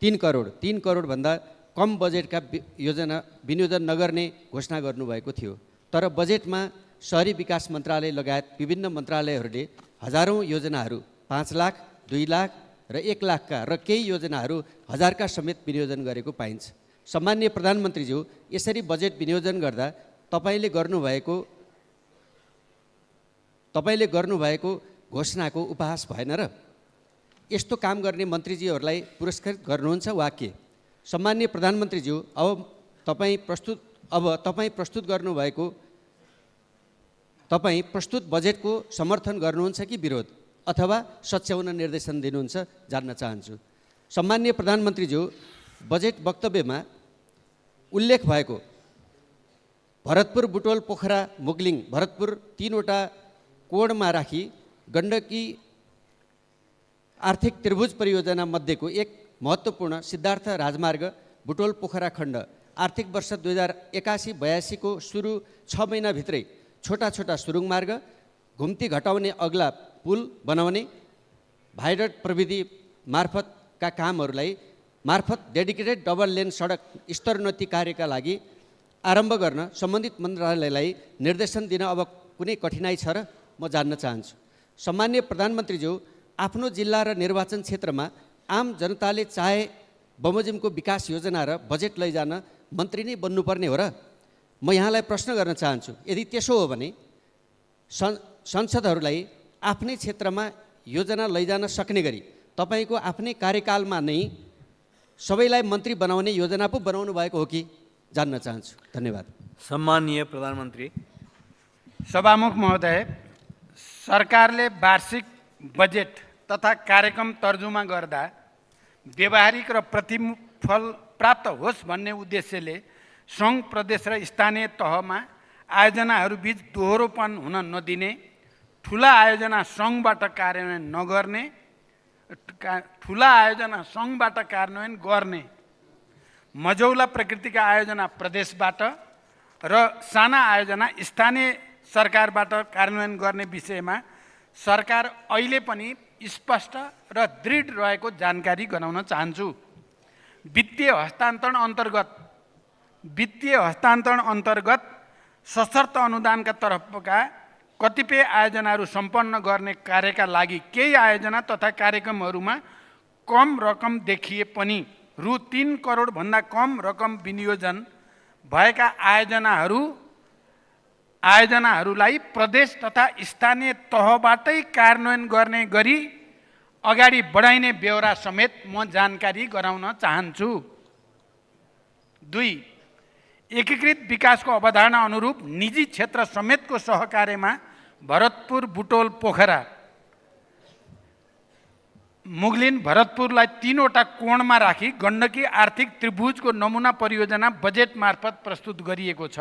S8: 3 करोड भन्दा कम बजेटका योजना विनियोजन नगर्ने घोषणा गर्नुभएको थियो। तर बजेटमा शहरी विकास मन्त्रालय लगायत विभिन्न मन्त्रालयहरूले हजारौँ योजनाहरू 5 लाख, 2 लाख र 1 लाखका र केही योजनाहरू 1000 का समेत विनियोजन गरेको पाइन्छ। सम्मान्य प्रधानमन्त्रीज्यू, यसरी बजेट विनियोजन गर्दा तपाईँले गर्नुभएको घोषणाको उपहास भएन र? यस्तो काम गर्ने मन्त्रीज्यूहरूलाई पुरस्कृत गर्नुहुन्छ वा के? सम्मान्य प्रधानमन्त्रीज्यू, अब तपाईँ प्रस्तुत गर्नुभएको तपाईँ प्रस्तुत बजेटको समर्थन गर्नुहुन्छ कि विरोध अथवा सच्याउन निर्देशन दिनुहुन्छ जान्न चाहन्छु। सम्माननीय प्रधानमन्त्रीज्यू, बजेट वक्तव्यमा उल्लेख भएको भरतपुर, बुटोल, पोखरा, मुगलिङ, भरतपुर 3वटा कोणमा राखी गण्डकी आर्थिक त्रिभुज परियोजना मध्येको एक महत्त्वपूर्ण सिद्धार्थ राजमार्ग बुटोल पोखरा खण्ड आर्थिक वर्ष 2081-82 को सुरु 6 महिनाभित्रै छोटा छोटा सुरुङ मार्ग, घुम्ती घटाउने अग्ला पुल बनाउने, भाइडक्ट प्रविधि मार्फतका कामहरूलाई मार्फत डेडिकेटेड डबल लेन सडक स्तरोन्नति कार्यका लागि आरम्भ गर्न सम्बन्धित मन्त्रालयलाई निर्देशन दिन अब कुनै कठिनाइ छ र म जान्न चाहन्छु। सम्माननीय प्रधानमन्त्रीज्यू, आफ्नो जिल्ला र निर्वाचन क्षेत्रमा आम जनताले चाहे बमोजिमको विकास योजना र बजेट लैजान मन्त्री नै बन्नुपर्ने हो र? म यहाँलाई प्रश्न गर्न चाहन्छु, यदि त्यसो हो भने संसदहरूलाई आफ्नै क्षेत्रमा योजना लैजान सक्ने गरी तपाईँको आफ्नै कार्यकालमा नै सबैलाई मन्त्री बनाउने योजना पो बनाउनु भएको हो कि जान्न चाहन्छु। धन्यवाद।
S1: सम्माननीय प्रधानमन्त्री।
S3: सभामुख महोदय, सरकारले वार्षिक बजेट तथा कार्यक्रम तर्जुमा गर्दा व्यावहारिक र प्रतिफल प्राप्त होस् भन्ने उद्देश्यले सङ्घ, प्रदेश र स्थानीय तहमा आयोजनाहरूबीच दोहोरोपन हुन नदिने, ठुला आयोजना सङ्घबाट कार्यान्वयन गर्ने, मझौला प्रकृतिका आयोजना प्रदेशबाट र साना आयोजना स्थानीय सरकारबाट कार्यान्वयन गर्ने विषयमा सरकार अहिले पनि स्पष्ट र दृढ रहेको जानकारी गराउन चाहन्छु। वित्तीय हस्तान्तरण अन्तर्गत सशर्त अनुदानका तर्फका कतिपय आयोजनाहरू सम्पन्न गर्ने कार्यका लागि केही आयोजना तथा कार्यक्रमहरूमा कम रकम देखिए पनि रु 3 करोडभन्दा कम रकम विनियोजन भएका आयोजनाहरूलाई प्रदेश तथा स्थानीय तहबाटै कार्यान्वयन गर्ने गरी अगाडि बढाइने ब्यौरा समेत म जानकारी गराउन चाहन्छु। 2. एकीकृत विकासको अवधारणा अनुरूप निजी क्षेत्र समेतको सहकार्यमा भरतपुर, बुटोल, पोखरा, मुगलिन, भरतपुरलाई 3वटा कोणमा राखी गण्डकी आर्थिक त्रिभुजको नमुना परियोजना बजेट मार्फत प्रस्तुत गरिएको छ।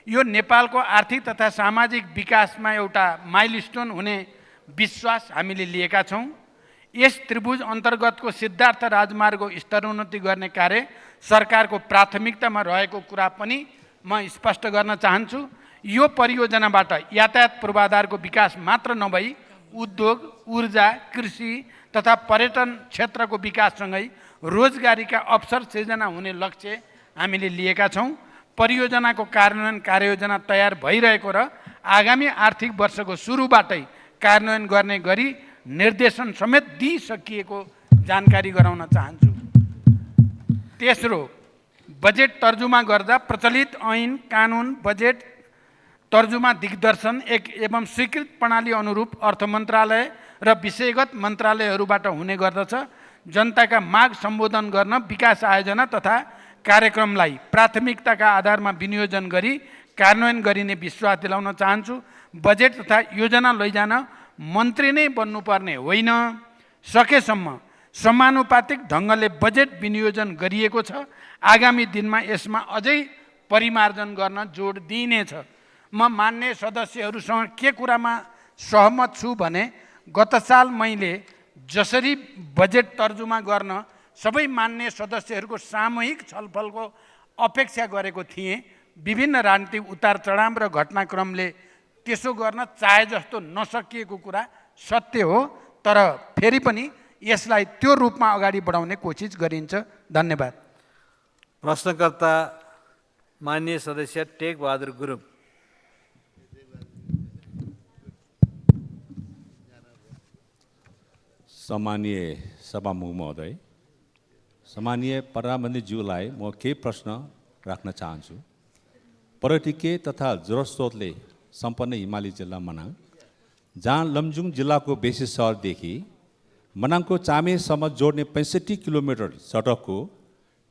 S3: यो नेपालको आर्थिक तथा सामाजिक विकासमा एउटा माइलस्टोन हुने विश्वास हामीले लिएका छौँ। यस त्रिभुज अन्तर्गतको सिद्धार्थ राजमार्ग स्तरोन्नति गर्ने कार्य सरकारको प्राथमिकतामा रहेको कुरा पनि म स्पष्ट गर्न चाहन्छु। यो परियोजनाबाट यातायात पूर्वाधारको विकास मात्र नभई उद्योग, ऊर्जा, कृषि तथा पर्यटन क्षेत्रको विकाससँगै रोजगारीका अवसर सृजना हुने लक्ष्य हामीले लिएका छौँ। परियोजनाको कार्यान्वयन कार्ययोजना तयार भइरहेको र आगामी आर्थिक वर्षको सुरुबाटै कार्यान्वयन गर्ने गरी निर्देशन समेत दिइसकिएको जानकारी गराउन चाहन्छु। तेस्रो, बजेट तर्जुमा गर्दा प्रचलित ऐन, कानुन, बजेट तर्जुमा दिग्दर्शन एवं स्वीकृत प्रणाली अनुरूप अर्थ मन्त्रालय र विषयगत मन्त्रालयहरूबाट हुने गर्दछ। जनताका माग सम्बोधन गर्न विकास आयोजना तथा कार्यक्रमलाई प्राथमिकताका आधारमा विनियोजन गरी कार्यान्वयन गरिने विश्वास दिलाउन चाहन्छु। बजेट तथा योजना लैजान मन्त्री नै बन्नुपर्ने होइन, सकेसम्म समानुपातिक ढङ्गले बजेट विनियोजन गरिएको छ। आगामी दिनमा यसमा अझै परिमार्जन गर्न जोड दिइनेछ। म मान्य सदस्यहरूसँग के कुरामा सहमत छु भने गत साल मैले जसरी बजेट तर्जुमा गर्न सबै मान्य सदस्यहरूको सामूहिक छलफलको अपेक्षा गरेको थिएँ, विभिन्न राजनीतिक उतार चढाव र घटनाक्रमले त्यसो गर्न चाहे जस्तो नसकिएको कुरा सत्य हो, तर फेरि पनि यसलाई त्यो रूपमा अगाडि बढाउने कोसिस गरिन्छ। धन्यवाद।
S1: प्रश्नकर्ता माननीय सदस्य टेक बहादुर गुरुङ।
S9: सम्मानीय सभामुख महोदय, सम्मानीय प्रधानमन्त्रीज्यूलाई म केही प्रश्न राख्न चाहन्छु। पर्यटकीय तथा जलस्रोतले सम्पन्न हिमाली जिल्ला मनाङ, जहाँ लमजुङ जिल्लाको बेसी सहरदेखि मनाङको चामेसम्म जोड्ने 65 किलोमिटर सडकको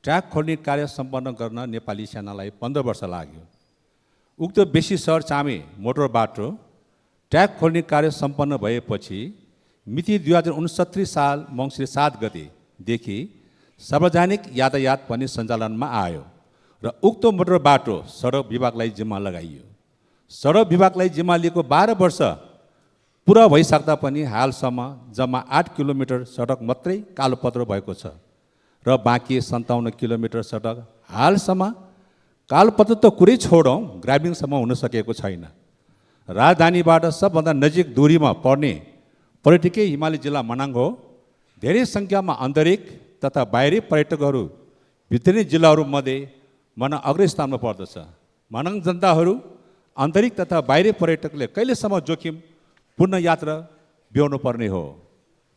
S9: ट्र्याक खोल्ने कार्य सम्पन्न गर्न नेपाली सेनालाई 15 वर्ष लाग्यो। उक्त बेसी सहर चामे मोटर बाटो ट्र्याक खोल्ने कार्य सम्पन्न भएपछि मिति 2069 साल मङ्सिर 7 गतेदेखि सार्वजनिक यातायात पनि सञ्चालनमा आयो र उक्त मोटर बाटो सडक विभागलाई जिम्मा लगाइयो। सडक विभागलाई जिम्मा लिएको 12 वर्ष पुरा भइसक्दा पनि हालसम्म जम्मा 8 किलोमिटर सडक मात्रै कालोपत्र भएको छ र बाँकी 57 किलोमिटर सडक हालसम्म कालोपत्र त कुरै छोडौँ ग्रामीणसम्म हुन सकेको छैन। राजधानीबाट सबभन्दा नजिक दूरीमा पर्ने पर्यटकीय हिमाली जिल्ला मनाङ हो। धेरै सङ्ख्यामा आन्तरिक तथा बाहिरी पर्यटकहरू भित्री जिल्लाहरूमध्ये मनाङ अग्रस्थानमा पर्दछ। मनाङ जनताहरू आन्तरिक तथा बाहिरी पर्यटकले कहिलेसम्म जोखिमपूर्ण यात्रा ब्याउनु पर्ने हो?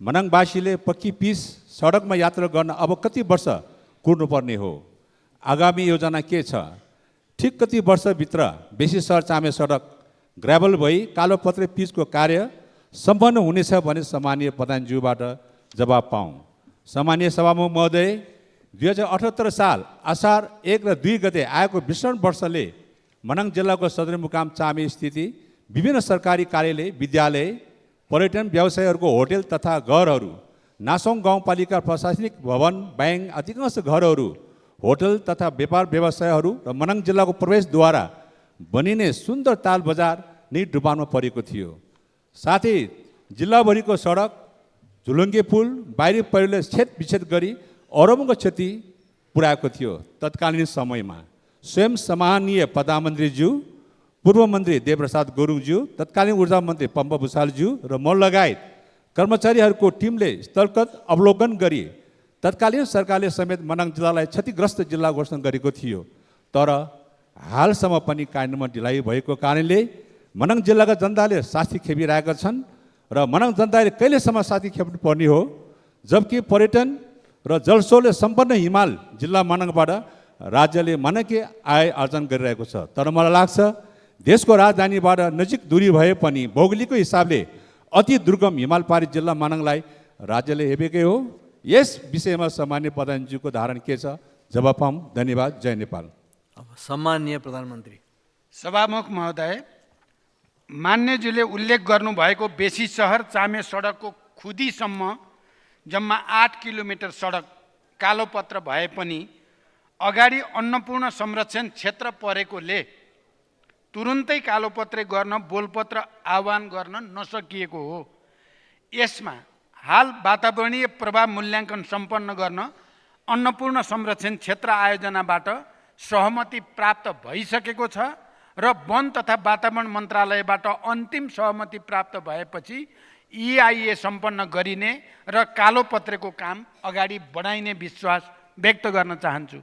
S9: मनाङवासीले पक्की पिच सडकमा यात्रा गर्न अब कति वर्ष कुर्नुपर्ने हो? आगामी योजना के छ? ठिक कति वर्षभित्र बेसी सहर चामे सडक ग्राभल भई कालोपत्रे पिचको कार्य सम्पन्न हुनेछ भने सम्मानीय प्रधानज्यूबाट जवाब पाऊँ। सम्मानीय सभामुख महोदय, 2078 साल असार 1 र 2 गते आएको विषम वर्षले मनाङ जिल्लाको सदरमुकाम चामे स्थिति विभिन्न सरकारी कार्यालय, विद्यालय, पर्यटन व्यवसायहरूको होटल तथा घरहरू, नासोङ गाउँपालिका प्रशासनिक भवन, ब्याङ्क, अधिकांश घरहरू, होटल तथा व्यापार व्यवसायहरू र मनाङ जिल्लाको प्रवेशद्वारा बनिने सुन्दर ताल बजार नै डुबानमा परेको थियो। साथै जिल्लाभरिको सडक, झुलुङ्गे पुल बाहिरी पहिरोले छेदविच्छेद गरी अरबौँको क्षति पुर्याएको थियो। तत्कालीन समयमा स्वयं सम्मानीय प्रधानमन्त्रीज्यू, पूर्व मन्त्री देवप्रसाद गुरुङज्यू, तत्कालीन ऊर्जा मन्त्री पम्प भूषालज्यू र म लगायत कर्मचारीहरूको टिमले स्थलगत अवलोकन गरी तत्कालीन सरकारले समेत मनाङ जिल्लालाई क्षतिग्रस्त जिल्ला घोषणा गरेको थियो। तर हालसम्म पनि कार्यान्वयनमा ढिलाइ भएको कारणले मनाङ जिल्लाका जनताले शास्ति खेपिरहेका छन् र मनाङ जनताले कहिलेसम्म शास्ति खेप्नु पर्ने हो? जबकि पर्यटन र जलस्रोतले सम्पन्न हिमाल जिल्ला मनाङबाट राज्यले मनकै आय आर्जन गरिरहेको छ। तर मलाई लाग्छ देशको राजधानीबाट नजिक दूरी भए पनि भौगोलिक हिसाबले अति दुर्गम हिमाल पारी जिल्ला मनाङलाई राज्यले हेपेकै हो। यस विषयमा सम्मान्य प्रधानज्यूको धारणा के छ? जवाब पाऊँ। धन्यवाद। जय नेपाल।
S1: अब सम्मानीय प्रधानमन्त्री।
S3: सभामुख महोदय, मान्यज्यूले उल्लेख गर्नुभएको बेसी सहर चामे सडकको खुदीसम्म जम्मा 8 किलोमिटर सडक कालोपत्र भए पनि अगाडि अन्नपूर्ण संरक्षण क्षेत्र परेकोले तुरुन्तै कालोपत्रे गर्न बोलपत्र आह्वान गर्न नसकिएको हो। यसमा हाल वातावरणीय प्रभाव मूल्याङ्कन सम्पन्न गर्न अन्नपूर्ण संरक्षण क्षेत्र आयोजनाबाट सहमति प्राप्त भइसकेको छ र वन तथा वातावरण मन्त्रालयबाट अन्तिम सहमति प्राप्त भएपछि EIA सम्पन्न गरिने र कालोपत्रेको काम अगाडि बढाइने विश्वास व्यक्त गर्न चाहन्छु।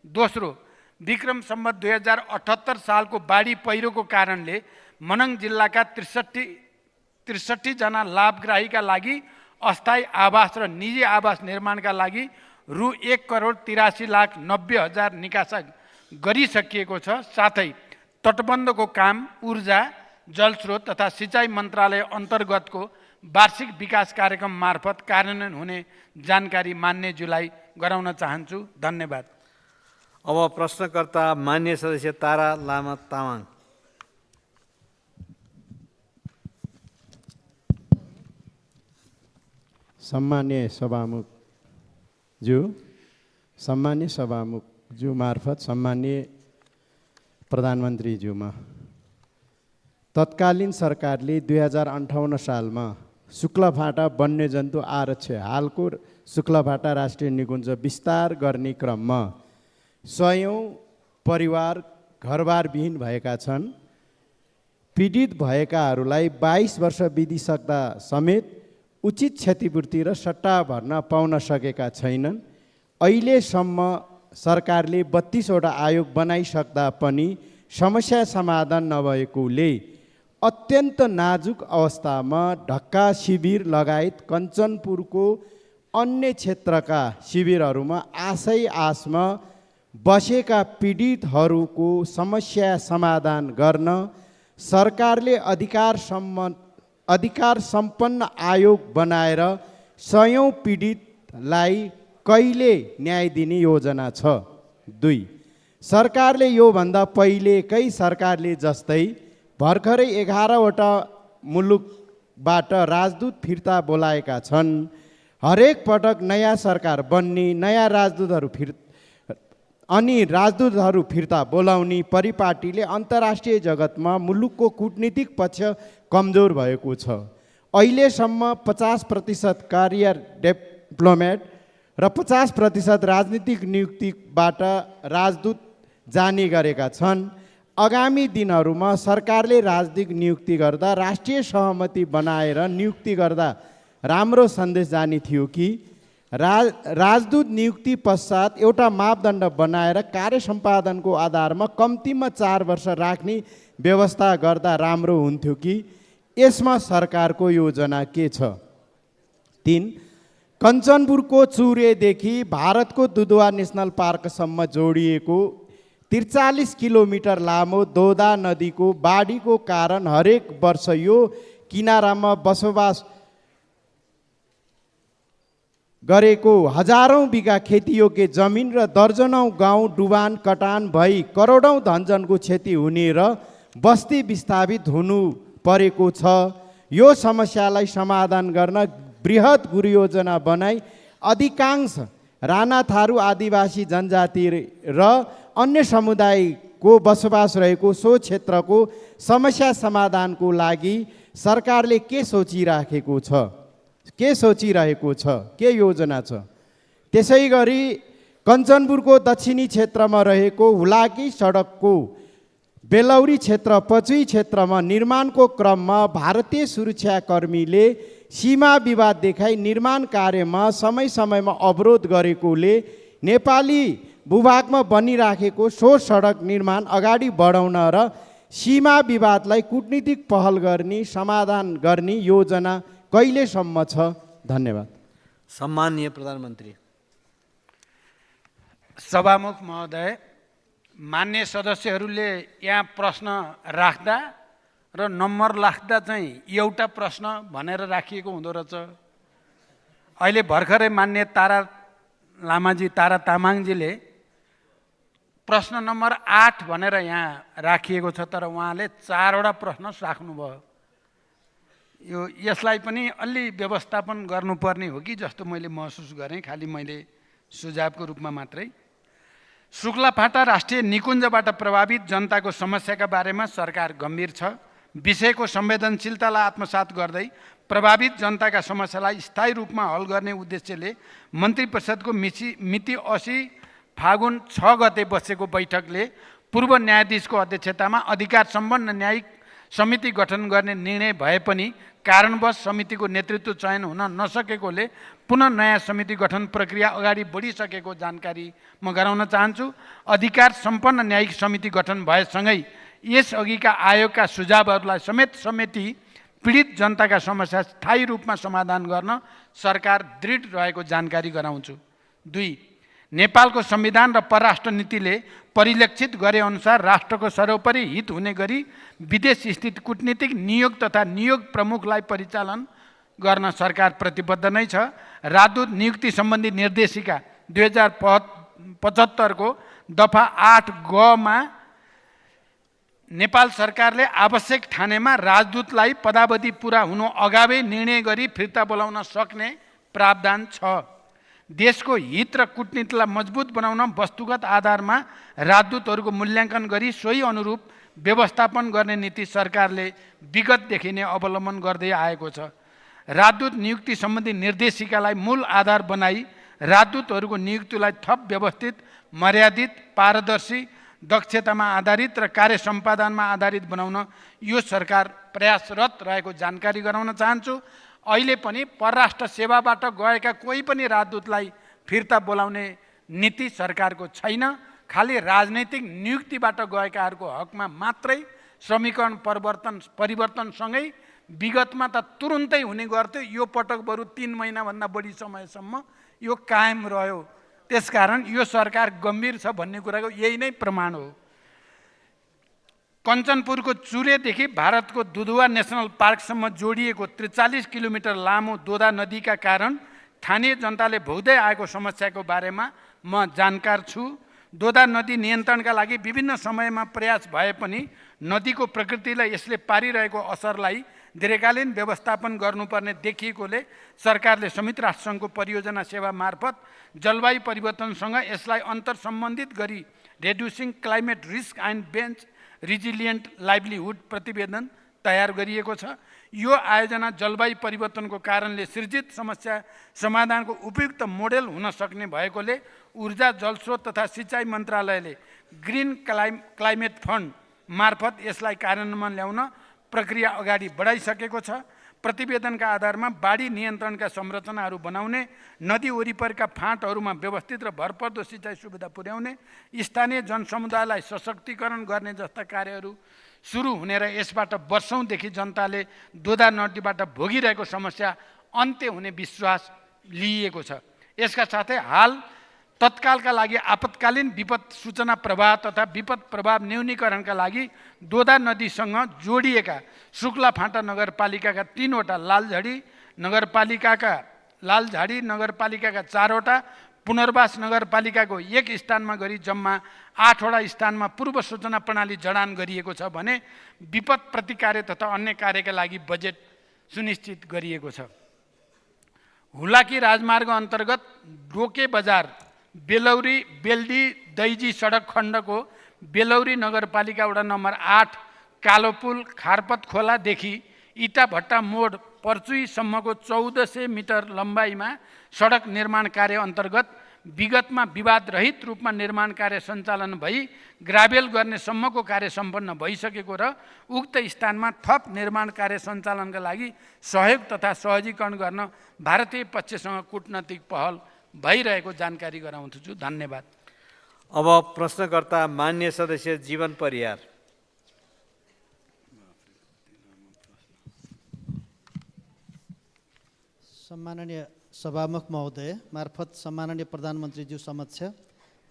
S3: दोस्रो, विक्रम सम्वत 2078 सालको बाढी पहिरोको कारणले मनाङ जिल्लाका 63 जना लाभग्राहीका लागि अस्थायी आवास र निजी आवास निर्माणका लागि रु 1,83,90,000 निकासा गरिसकिएको छ। साथै तटबन्धको काम ऊर्जा, जलस्रोत तथा सिँचाइ मन्त्रालय अन्तर्गतको वार्षिक विकास कार्यक्रम मार्फत कार्यान्वयन हुने जानकारी मान्यज्यूलाई गराउन चाहन्छु। धन्यवाद।
S1: अब प्रश्नकर्ता मान्य सदस्य तारा लामा तामाङ।
S4: सम्मान्य सभामुखज्यू मार्फत सम्मान्य प्रधानमन्त्रीज्यूमा, तत्कालीन सरकारले 2058 सालमा शुक्लाफाटा वन्यजन्तु आरक्ष हालको शुक्लाफाटा राष्ट्रिय निकुञ्ज विस्तार गर्ने क्रममा 100औं परिवार घरबारविहीन भएका छन्। पीडित भएकाहरूलाई 22 वर्ष बितिसक्दा समेत उचित क्षतिपूर्ति र सट्टा भर्न पाउन सकेका छैनन्। अहिलेसम्म सरकारले 32 वटा आयोग बनाइसक्दा पनि समस्या समाधान नभएकोले अत्यन्त नाजुक अवस्थामा ढक्का शिविर लगायत कञ्चनपुरको अन्य क्षेत्रका शिविरहरूमा आशमा बसेका पीडितहरूको समस्या समाधान गर्न सरकारले अधिकार सम्पन्न आयोग बनाएर 100औं पीडितलाई
S10: कहिले न्याय दिने योजना छ? 2, सरकारले योभन्दा पहिलेकै सरकारले जस्तै भर्खरै 11वटा मुलुकबाट राजदूत फिर्ता बोलाएका छन्। हरेक पटक नयाँ सरकार बन्ने, नयाँ राजदूतहरू फिर्ता बोलाउने परिपाटीले अन्तर्राष्ट्रिय जगतमा मुलुकको कूटनीतिक पक्ष कमजोर भएको छ। अहिलेसम्म 50% कार्य डिप्लोमेट र 50% राजनीतिक नियुक्तिबाट राजदूत जाने गरेका छन्। आगामी दिनहरूमा सरकारले राजनीतिक नियुक्ति गर्दा राष्ट्रिय सहमति बनाएर नियुक्ति गर्दा राम्रो सन्देश जाने थियो कि राजदूत नियुक्ति पश्चात एउटा मापदण्ड बनाएर कार्य सम्पादनको आधारमा कम्तीमा 4 वर्ष राख्ने व्यवस्था गर्दा राम्रो हुन्थ्यो कि? यसमा सरकारको योजना के छ? 3, कञ्चनपुरको चुरेदेखि भारतको दुधवा नेसनल पार्कसम्म जोडिएको 43 किलोमिटर लामो दोदा नदीको बाढीको कारण हरेक वर्ष यो किनारामा बसोबास गरेको हजारौं बिघा खेतीयोग्य जमिन र दर्जनौं गाउँ डुबान कटान भई करोडौं धनजनको क्षति हुने र बस्ती विस्थापित हुनु परेको छ। यो समस्यालाई समाधान गर्न बृहत गुरुयोजना बनाई अधिकांश राणा थारू आदिवासी जनजाति र अन्य समुदायको बसोबास रहेको सो क्षेत्रको समस्या समाधानको लागि सरकारले के सोचिरहेको छ, के योजना छ? त्यसै गरी कञ्चनपुरको दक्षिणी क्षेत्रमा रहेको हुलाकी सडकको बेलौरी क्षेत्र पचुई क्षेत्रमा निर्माणको क्रममा भारतीय सुरक्षाकर्मीले सीमा विवाद देखाई निर्माण कार्यमा समय समयमा अवरोध गरेकोले नेपाली भूभागमा बनिराखेको सो सडक निर्माण अगाडि बढाउन र सीमा विवादलाई कूटनीतिक पहल गर्ने समाधान गर्ने योजना कहिलेसम्म छ? धन्यवाद।
S1: सम्माननीय प्रधानमन्त्री।
S3: सभामुख महोदय, मान्य सदस्यहरूले यहाँ प्रश्न राख्दा र नम्बर राख्दा चाहिँ एउटा प्रश्न भनेर राखिएको हुँदो रहेछ। अहिले भर्खरै मान्य तारा तामाङजीले प्रश्न नम्बर 8 भनेर यहाँ राखिएको छ, तर उहाँले 4वटा प्रश्न राख्नुभयो। यसलाई पनि अलि व्यवस्थापन गर्नुपर्ने हो कि जस्तो मैले महसुस गरेँ, खालि मैले सुझावको रूपमा मात्रै। शुक्लाफाटा राष्ट्रिय निकुञ्जबाट प्रभावित जनताको समस्याका बारेमा सरकार गम्भीर छ। विषयको संवेदनशीलतालाई आत्मसात गर्दै प्रभावित जनताका समस्यालाई स्थायी रूपमा हल गर्ने उद्देश्यले मन्त्री परिषदको मिति 80 फागुन 6 गते बसेको बैठकले पूर्व न्यायाधीशको अध्यक्षतामा अधिकार सम्पन्न न्यायिक समिति गठन गर्ने निर्णय भए पनि कारणवश समितिको नेतृत्व चयन हुन नसकेकोले पुनः नयाँ समिति गठन प्रक्रिया अगाडि बढिसकेको जानकारी म गराउन चाहन्छु। अधिकार सम्पन्न न्यायिक समिति गठन भएसँगै यसअघिका आयोगका सुझावहरूलाई समेटी पीडित जनताका समस्या स्थायी रूपमा समाधान गर्न सरकार दृढ रहेको जानकारी गराउँछु। 2, नेपालको संविधान र परराष्ट्र नीतिले परिलक्षित गरे अनुसार राष्ट्रको सर्वोपरि हित हुने गरी विदेश स्थित कूटनीतिक नियोग तथा नियोग प्रमुखलाई परिचालन गर्न सरकार प्रतिबद्ध नै छ। राजदूत नियुक्ति सम्बन्धी निर्देशिका 2075 को दफा 8 ग मा नेपाल सरकारले आवश्यक ठानेमा राजदूतलाई पदावधि पूरा हुनु अगावै निर्णय गरी फिर्ता बोलाउन सक्ने प्रावधान छ। देशको हित र कूटनीतिलाई मजबुत बनाउन वस्तुगत आधारमा राजदूतहरूको मूल्याङ्कन गरी सोही अनुरूप व्यवस्थापन गर्ने नीति सरकारले विगतदेखि नै अवलम्बन गर्दै आएको छ। राजदूत नियुक्ति सम्बन्धी निर्देशिकालाई मूल आधार बनाई राजदूतहरूको नियुक्तिलाई थप व्यवस्थित, मर्यादित, पारदर्शी, दक्षतामा आधारित र कार्य सम्पादनमा आधारित बनाउन यो सरकार प्रयासरत रहेको जानकारी गराउन चाहन्छु। अहिले पनि परराष्ट्र सेवाबाट गएका कोही पनि राजदूतलाई फिर्ता बोलाउने नीति सरकारको छैन। खालि राजनैतिक नियुक्तिबाट गएकाहरूको हकमा मात्रै समीकरण परिवर्तनसँगै विगतमा त तुरुन्तै हुने गर्थ्यो, यो पटक बरु 3 महिनाभन्दा बढी समयसम्म यो कायम रह्यो। त्यसकारण यो सरकार गम्भीर छ भन्ने कुराको यही नै प्रमाण हो। कञ्चनपुरको चुरेदेखि भारतको दुधवा नेसनल पार्कसम्म जोडिएको 43 किलोमिटर लामो दोदा नदीका कारण स्थानीय जनताले भोग्दै आएको समस्याको बारेमा म जानकार छु। दोदा नदी नियन्त्रणका लागि विभिन्न समयमा प्रयास भए पनि नदीको प्रकृतिलाई यसले पारिरहेको असरलाई दीर्घकालीन व्यवस्थापन गर्नुपर्ने देखिएकोले सरकारले संयुक्त राष्ट्रसङ्घको परियोजना सेवा मार्फत जलवायु परिवर्तनसँग यसलाई अन्तर सम्बन्धित गरी reducing climate risk and bench resilient livelihood प्रतिवेदन तयार गरिएको छ। यो आयोजना जलवायु परिवर्तनको कारणले सृजित समस्या समाधानको उपयुक्त मोडेल हुन सक्ने भएकोले ऊर्जा जलस्रोत तथा सिँचाइ मन्त्रालयले ग्रिन क्लाइमेट फन्ड मार्फत यसलाई कार्यान्वयन ल्याउन प्रक्रिया अगाडि बढाइसकेको छ। प्रतिवेदनका आधारमा बाढी नियन्त्रणका संरचनाहरू बनाउने, नदी वरिपरिका फाँटहरूमा व्यवस्थित र भरपर्दो सिँचाइ सुविधा पुर्याउने, स्थानीय जनसमुदायलाई सशक्तिकरण गर्ने जस्ता कार्यहरू सुरु हुने र यसबाट वर्षौँदेखि जनताले दोदा नदीबाट भोगिरहेको समस्या अन्त्य हुने विश्वास लिइएको छ। यसका साथै हाल तत्कालका लागि आपतकालीन विपद सूचना प्रवाह तथा विपद प्रभाव न्यूनीकरणका लागि दोदा नदीसँग जोडिएका शुक्ला फाँटा नगरपालिकाका 3वटा, लालझाडी नगरपालिकाका 4वटा, पुनर्वास नगरपालिकाको 1 स्थानमा गरी जम्मा 8वटा स्थानमा पूर्व सूचना प्रणाली जडान गरिएको छ भने विपद प्रतिकार तथा अन्य कार्यका लागि बजेट सुनिश्चित गरिएको छ। हुलाकी राजमार्ग अन्तर्गत डोके बजार बेलौरी बेल्दी दैजी सडक खण्डको बेलौरी नगरपालिका वडा नम्बर 8 कालोपुल खारपत खोलादेखि इटाभट्टा मोड पर्चुईसम्मको 1400 मिटर लम्बाइमा सडक निर्माण कार्य अन्तर्गत विगतमा विवाद रहित रूपमा निर्माण कार्य सञ्चालन भई ग्राभेल गर्ने सम्मको कार्य सम्पन्न भइसकेको र उक्त स्थानमा थप निर्माण कार्य सञ्चालनका लागि सहयोग तथा सहजीकरण गर्न भारतीय पक्षसँग कूटनैतिक पहल भइरहेको जानकारी गराउँछु। धन्यवाद।
S1: अब प्रश्नकर्ता मान्य सदस्य जीवन परियार।
S11: सम्माननीय सभामुख महोदय मार्फत सम्माननीय प्रधानमन्त्रीज्यू समक्ष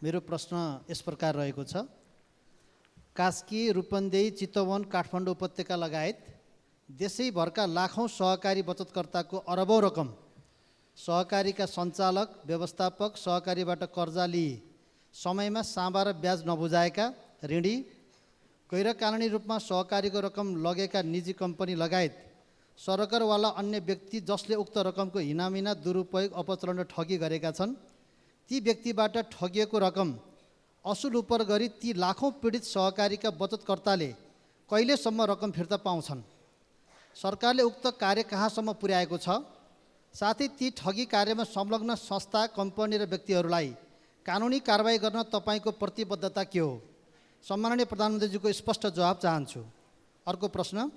S11: मेरो प्रश्न यस प्रकार रहेको छ। कास्की, रूपन्देही, चितवन, काठमाडौँ उपत्यका लगायत देशैभरका लाखौँ सहकारी बचतकर्ताको अरबौँ रकम सहकारीका सञ्चालक, व्यवस्थापक, सहकारीबाट कर्जा लिई समयमा साँबा र ब्याज नबुझाएका ऋणी, गैरकानुनी रूपमा सहकारीको रकम लगेका निजी कम्पनी लगायत सरकारवाला अन्य व्यक्ति जसले उक्त रकमको हिनामिना, दुरुपयोग, अपचलन र ठगी गरेका छन्, ती व्यक्तिबाट ठगिएको रकम असुल उपर गरी ती लाखौँ पीडित सहकारीका बचतकर्ताले कहिलेसम्म रकम फिर्ता पाउँछन्? सरकारले उक्त कार्य कहाँसम्म पुर्याएको छ? साथै ती ठगी कार्यमा संलग्न संस्था, कम्पनी र व्यक्तिहरूलाई कानुनी कारबाही गर्न तपाईँको प्रतिबद्धता के हो? सम्माननीय प्रधानमन्त्रीज्यूको स्पष्ट जवाब चाहन्छु। अर्को प्रश्न,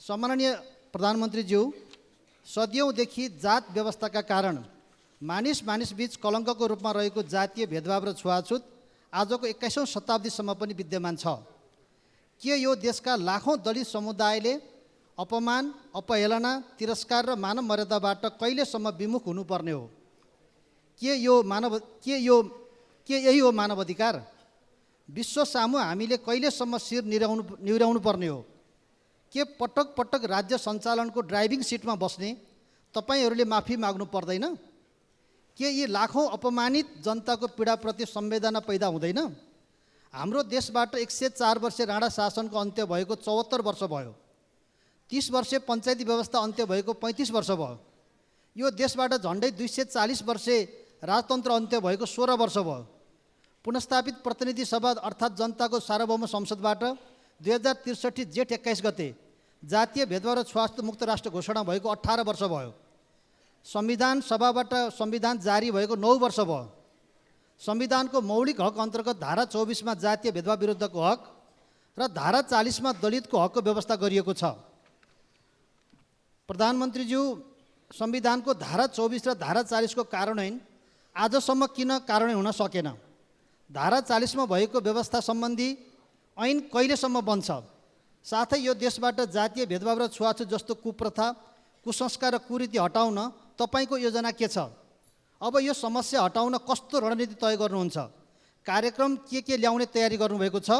S11: सम्माननीय प्रधानमन्त्रीज्यू, सदियौँदेखि जात व्यवस्थाका कारण मानिस बीच कलङ्कको रूपमा रहेको जातीय भेदभाव र छुवाछुत आजको 21औं शताब्दीसम्म पनि विद्यमान छ। के यो देशका लाखौँ दलित समुदायले अपमान, अपहेलना, तिरस्कार र मानव मर्यादाबाट कहिलेसम्म विमुख हुनुपर्ने हो? के यही हो मानव अधिकार? विश्व सामु हामीले कहिलेसम्म शिर निहुराउनु पर्ने हो? के पटक पटक राज्य सञ्चालनको ड्राइभिङ सिटमा बस्ने तपाईँहरूले माफी माग्नु पर्दैन? के यी लाखौँ अपमानित जनताको पीडाप्रति संवेदना पैदा हुँदैन? हाम्रो देशबाट 104 वर्षे राणा शासनको अन्त्य भएको 74 वर्ष भयो। 30 वर्षे पञ्चायती व्यवस्था अन्त्य भएको 35 वर्ष भयो। यो देशबाट झन्डै 240 वर्षे राजतन्त्र अन्त्य भएको 16 वर्ष भयो। पुनस्थापित प्रतिनिधि सभा अर्थात् जनताको सार्वभौम संसदबाट 2063 जेठ 21 गते जातीय भेदभाव र छुवाछुत मुक्त राष्ट्र घोषणा भएको 18 वर्ष भयो। संविधान सभाबाट संविधान जारी भएको 9 वर्ष भयो। संविधानको मौलिक हक अन्तर्गत धारा 24 मा जातीय भेदभाव विरुद्धको हक र धारा 40 मा दलितको हकको व्यवस्था गरिएको छ। प्रधानमन्त्रीज्यू, संविधानको धारा 24 र धारा 40 को कार्यान्वयन आजसम्म किन कार्यान्वयन हुन सकेन? धारा 40 मा भएको व्यवस्था सम्बन्धी ऐन कहिलेसम्म बन्छ? साथै यो देशबाट जातीय भेदभाव र छुवाछुत जस्तो कुप्रथा, कुसंस्कार र कुरीति हटाउन तपाईँको योजना के छ? अब यो समस्या हटाउन कस्तो रणनीति तय गर्नुहुन्छ? कार्यक्रम के ल्याउने तयारी गर्नुभएको छ?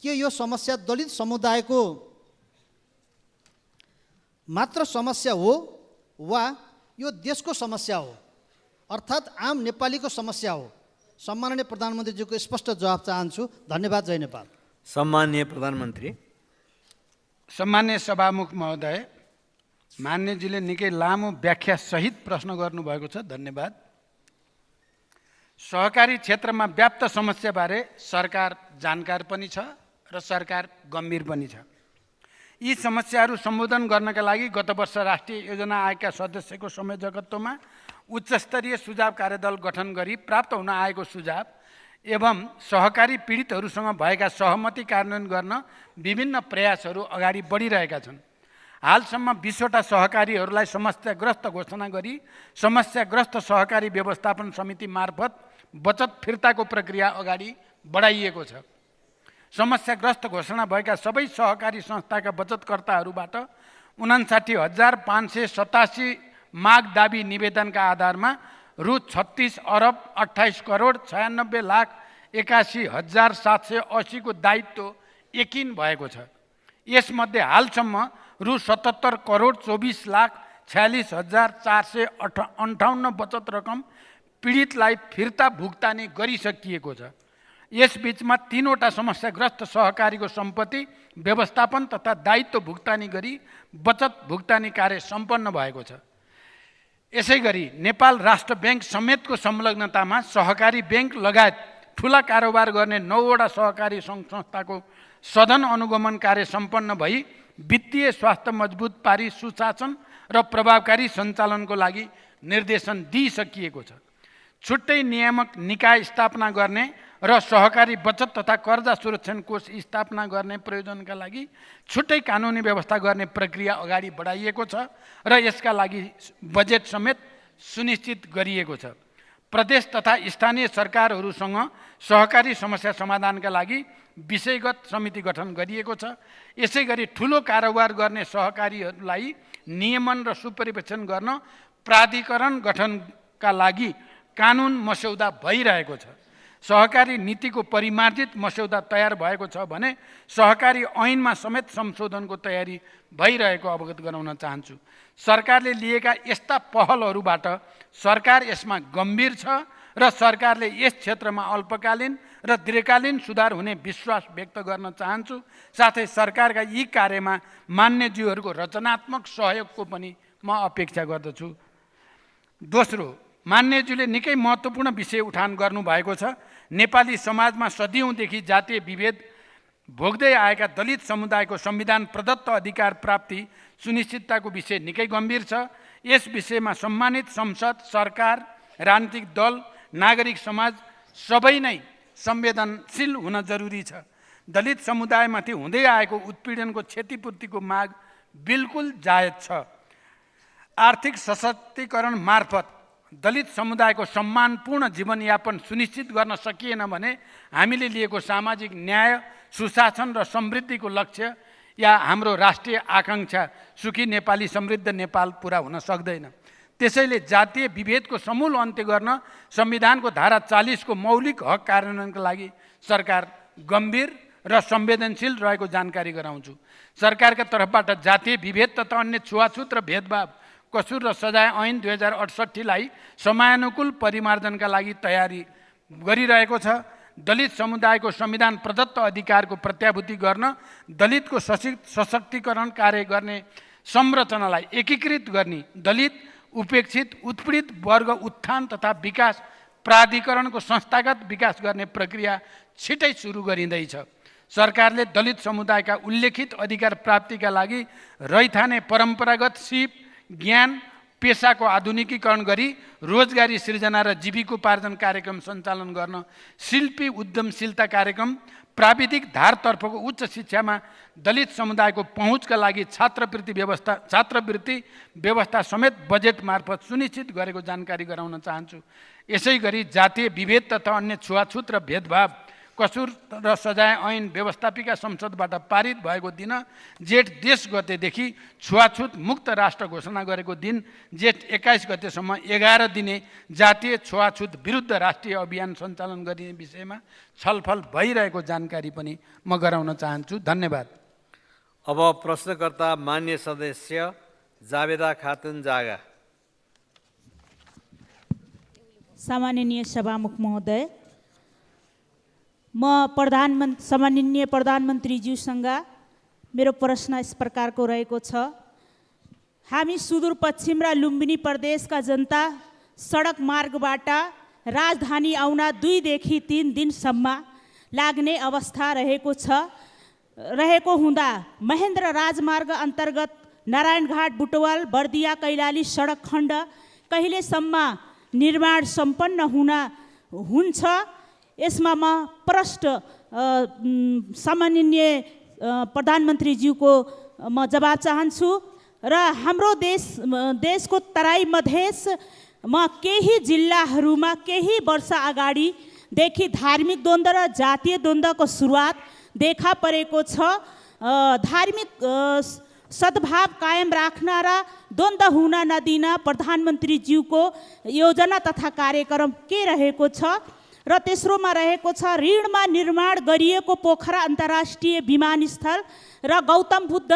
S11: के यो समस्या दलित समुदायको मात्र समस्या हो वा यो देशको समस्या हो, अर्थात् आम नेपालीको समस्या हो। सम्माननीय प्रधानमन्त्रीज्यूको स्पष्ट जवाब चाहन्छु। धन्यवाद। जय नेपाल।
S1: सम्माननीय प्रधानमन्त्री।
S3: सम्मान्य सभामुख महोदय, मान्यजीले निकै लामो व्याख्या सहित प्रश्न गर्नुभएको छ, धन्यवाद। सहकारी क्षेत्रमा व्याप्त समस्याबारे सरकार जानकार पनि छ र सरकार गम्भीर पनि छ। यी समस्याहरू सम्बोधन गर्नका लागि गत वर्ष राष्ट्रिय योजना आयोगका सदस्यको संयोजकत्वमा उच्चस्तरीय सुझाव कार्यदल गठन गरी प्राप्त हुन आएको सुझाव एवं सहकारी पीडितहरूसँग भएका सहमति कार्यान्वयन गर्न विभिन्न प्रयासहरू अगाडि बढिरहेका छन्। हालसम्म 20वटा सहकारीहरूलाई समस्याग्रस्त घोषणा गरी समस्याग्रस्त सहकारी व्यवस्थापन समिति मार्फत बचत फिर्ताको प्रक्रिया अगाडि बढाइएको छ। समस्याग्रस्त घोषणा भएका सबै सहकारी संस्थाका बचतकर्ताहरूबाट 59,587 माग दाबी निवेदनका आधारमा रु 36 अरब 28 करोड 96 लाख 81,780 को दायित्व यकिन भएको छ। यसमध्ये हालसम्म रु 77 करोड 24 लाख 46,458 बचत रकम पीडितलाई फिर्ता भुक्तानी गरिसकिएको छ। यसबीचमा 3वटा समस्याग्रस्त सहकारीको सम्पत्ति व्यवस्थापन तथा दायित्व भुक्तानी गरी बचत भुक्तानी कार्य सम्पन्न भएको छ। यसैगरी नेपाल राष्ट्र ब्याङ्क समेतको संलग्नतामा सहकारी ब्याङ्क लगायत ठुला कारोबार गर्ने 9वटा सहकारी सङ्घ संस्थाको सदन अनुगमन कार्य सम्पन्न भई वित्तीय स्वास्थ्य मजबुत पारी सुशासन र प्रभावकारी सञ्चालनको लागि निर्देशन दिइसकिएको छ। छुट्टै नियामक निकाय स्थापना गर्ने र सहकारी बचत तथा कर्जा सुरक्षण कोष स्थापना गर्ने प्रयोजनका लागि छुट्टै कानुनी व्यवस्था गर्ने प्रक्रिया अगाडि बढाइएको छ र यसका लागि बजेट समेत सुनिश्चित गरिएको छ। प्रदेश तथा स्थानीय सरकारहरूसँग सहकारी समस्या समाधानका लागि विषयगत समिति गठन गरिएको छ। यसैगरी ठुलो कारोबार गर्ने सहकारीहरूलाई नियमन र सुपरिवेक्षण गर्न प्राधिकरण गठनका लागि कानुन मस्यौदा भइरहेको छ। सहकारी नीतिको परिमार्जित मस्यौदा तयार भएको छ भने सहकारी ऐनमा समेत संशोधनको तयारी भइरहेको अवगत गराउन चाहन्छु। सरकारले लिएका यस्ता पहलहरूबाट सरकार यसमा गम्भीर छ र सरकारले यस क्षेत्रमा अल्पकालीन र दीर्घकालीन सुधार हुने विश्वास व्यक्त गर्न चाहन्छु। साथै सरकारका यी कार्यमा मान्यज्यूहरूको रचनात्मक सहयोगको पनि म अपेक्षा गर्दछु। दोस्रो, मान्यज्यूले निकै महत्त्वपूर्ण विषय उठान गर्नुभएको छ। नेपाली समाजमा सदियौँदेखि जातीय विभेद भोग्दै आएका दलित समुदायको संविधान प्रदत्त अधिकार प्राप्ति सुनिश्चितताको विषय निकै गम्भीर छ। यस विषयमा सम्मानित संसद, सरकार, राजनीतिक दल, नागरिक समाज सबै नै संवेदनशील हुन जरुरी छ। दलित समुदायमाथि हुँदै आएको उत्पीडनको क्षतिपूर्तिको माग बिल्कुल जायज छ। आर्थिक सशक्तिकरण मार्फत दलित समुदायको सम्मानपूर्ण जीवनयापन सुनिश्चित गर्न सकिएन भने हामीले लिएको सामाजिक न्याय, सुशासन र समृद्धिको लक्ष्य या हाम्रो राष्ट्रिय आकाङ्क्षा सुखी नेपाली समृद्ध नेपाल पुरा हुन सक्दैन। त्यसैले जातीय विभेदको समूल अन्त्य गर्न संविधानको धारा 40 को मौलिक हक कार्यान्वयनका लागि सरकार गम्भीर र संवेदनशील रहेको जानकारी गराउँछु। सरकारका तर्फबाट जातीय विभेद तथा अन्य छुवाछुत र भेदभाव कसुर र सजाय ऐन 2068 लाई समयानुकूल परिमार्जनका लागि तयारी गरिरहेको छ। दलित समुदायको संविधान प्रदत्त अधिकारको प्रत्याभूति गर्न दलितको सशक्तिकरण कार्य गर्ने संरचनालाई एकीकृत गर्ने दलित उपेक्षित उत्पीडित वर्ग उत्थान तथा विकास प्राधिकरणको संस्थागत विकास गर्ने प्रक्रिया छिटै सुरु गरिँदैछ। सरकारले दलित समुदायका उल्लेखित अधिकार प्राप्तिका लागि रैथाने परम्परागत सिप, ज्ञान, पेसाको आधुनिकीकरण गरी रोजगारी सृजना र जीविकोपार्जन कार्यक्रम सञ्चालन गर्न शिल्पी उद्यमशीलता कार्यक्रम, प्राविधिक धारतर्फको उच्च शिक्षामा दलित समुदायको पहुँचका लागि छात्रवृत्ति व्यवस्था समेत बजेट मार्फत सुनिश्चित गरेको जानकारी गराउन चाहन्छु। यसै गरी जातीय विभेद तथा अन्य छुवाछुत र भेदभाव कसुर र सजाय ऐन व्यवस्थापिका संसदबाट पारित भएको दिन जेठ 10 गतेदेखि छुवाछुत मुक्त राष्ट्र घोषणा गरेको दिन जेठ 21 गतेसम्म 11 दिने जातीय छुवाछुत विरुद्ध राष्ट्रिय अभियान सञ्चालन गरिने विषयमा छलफल भइरहेको जानकारी पनि म गराउन चाहन्छु। धन्यवाद।
S1: अब प्रश्नकर्ता मान्य सदस्य जावेदा खातुन जागा।
S12: सम्माननीय सभामुख महोदय, म सम्माननीय प्रधानमन्त्रीज्यूसँग मेरो प्रश्न यस प्रकारको रहेको छ। हामी सुदूरपश्चिम र लुम्बिनी प्रदेशका जनता सडक मार्गबाट राजधानी आउन 2 देखि 3 दिनसम्म लाग्ने अवस्था रहेको हुँदा महेन्द्र राजमार्ग अन्तर्गत नारायणघाट बुटवल बर्दिया कैलाली सडक खण्ड कहिलेसम्म निर्माण सम्पन्न हुन्छ? यसमा म प्रष्ट सम्माननीय प्रधानमन्त्रीज्यूको म जवाब चाहन्छु। र हाम्रो देशको तराई मधेसमा केही जिल्लाहरूमा केही वर्ष अगाडिदेखि धार्मिक द्वन्द्व र जातीय द्वन्द्वको सुरुवात देखा परेको छ। धार्मिक सद्भाव कायम राख्न र द्वन्द्व हुन नदिन प्रधानमन्त्रीज्यूको योजना तथा कार्यक्रम के रहेको छ? र तेस्रोमा रहेको छ, ऋणमा निर्माण गरिएको पोखरा अन्तर्राष्ट्रिय विमानस्थल र गौतम बुद्ध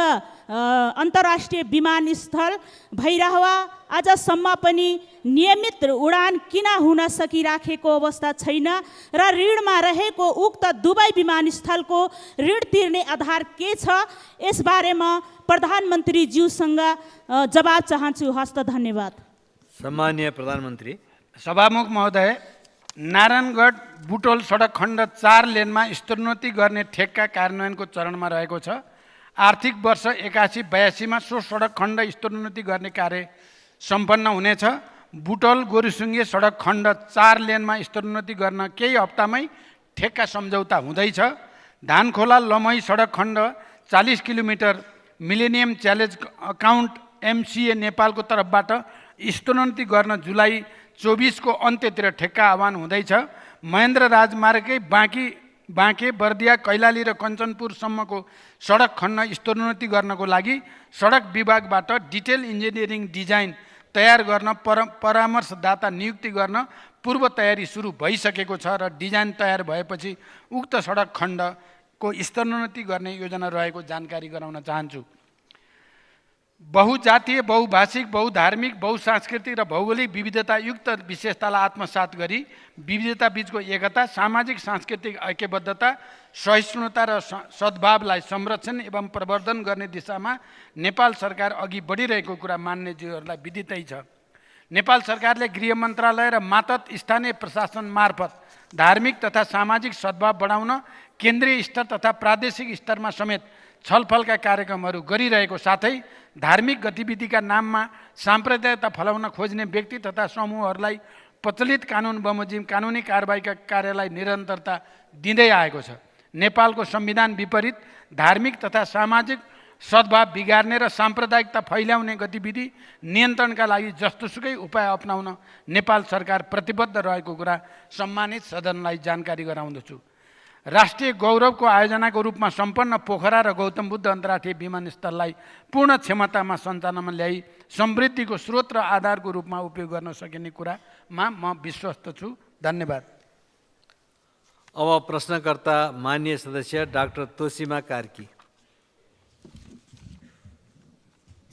S12: अन्तर्राष्ट्रिय विमानस्थल भइरहवा आजसम्म पनि नियमित उडान किन हुन सकिराखेको अवस्था छैन? र ऋणमा रहेको उक्त दुवै विमानस्थलको ऋण तिर्ने आधार के छ? यसबारेमा प्रधानमन्त्रीज्यूसँग जवाब चाहन्छु। हस्त धन्यवाद।
S1: सम्माननीय प्रधानमन्त्री।
S3: सभामुख महोदय, नारायणगढ बुटोल सडक खण्ड 4 लेनमा स्तरोन्नति गर्ने ठेक्का कार्यान्वयनको चरणमा रहेको छ। आर्थिक वर्ष 81-82मा सो सडक खण्ड स्तरोन्नति गर्ने कार्य सम्पन्न हुनेछ। बुटोल गोरुसुङ्गे सडक खण्ड 4 लेनमा स्तरोन्नति गर्न केही हप्तामै ठेक्का सम्झौता हुँदैछ। धानखोला लमही सडक खण्ड 40 kilometre millennium challenge account MCA नेपालको तर्फबाट स्तरोन्नति गर्न जुलाई 24 को अन्त्यतिर ठेक्का आह्वान हुँदैछ। महेन्द्र राजमार्गकै बाँके बर्दिया कैलाली र कञ्चनपुरसम्मको सडक खण्ड स्तरोन्नति गर्नको लागि सडक विभागबाट डिटेल इन्जिनियरिङ डिजाइन तयार गर्न परामर्शदाता नियुक्ति गर्न पूर्व तयारी सुरु भइसकेको छ र डिजाइन तयार भएपछि उक्त सडक खण्डको स्तरोन्नति गर्ने योजना रहेको जानकारी गराउन चाहन्छु। बहुजातीय, बहुभाषिक, बहुधार्मिक, बहुसांस्कृतिक र भौगोलिक विविधता युक्त विशेषतालाई आत्मसात गरी विविधता बीचको एकता, सामाजिक सांस्कृतिक ऐक्यबद्धता, सहिष्णुता र सद्भावलाई संरक्षण एवं प्रवर्धन गर्ने दिशामा नेपाल सरकार अघि बढिरहेको कुरा मान्यज्यूहरूलाई विदितै छ। नेपाल सरकारले गृह मन्त्रालय र मातहत स्थानीय प्रशासन मार्फत धार्मिक तथा सामाजिक सद्भाव बढाउन केन्द्रीय स्तर तथा प्रादेशिक स्तरमा समेत छलफलका कार्यक्रमहरू गरिरहेको साथै धार्मिक गतिविधिका नाममा साम्प्रदायिकता फैलाउन खोज्ने व्यक्ति तथा समूहहरूलाई प्रचलित कानुन बमोजिम कानुनी कारबाहीका कार्यलाई निरन्तरता दिँदै आएको छ। नेपालको संविधान विपरीत धार्मिक तथा सामाजिक सद्भाव बिगार्ने र साम्प्रदायिकता फैलाउने गतिविधि नियन्त्रणका लागि जस्तोसुकै उपाय अपनाउन नेपाल सरकार प्रतिबद्ध रहेको कुरा सम्मानित सदनलाई जानकारी गराउँदछु। राष्ट्रिय गौरवको आयोजनाको रूपमा सम्पन्न पोखरा र गौतम बुद्ध अन्तर्राष्ट्रिय विमानस्थललाई पूर्ण क्षमतामा सञ्चालनमा ल्याई समृद्धिको स्रोत र आधारको रूपमा उपयोग गर्न सकिने कुरामा म विश्वस्त छु। धन्यवाद।
S1: अब प्रश्नकर्ता माननीय सदस्य डाक्टर तोसीमा कार्की।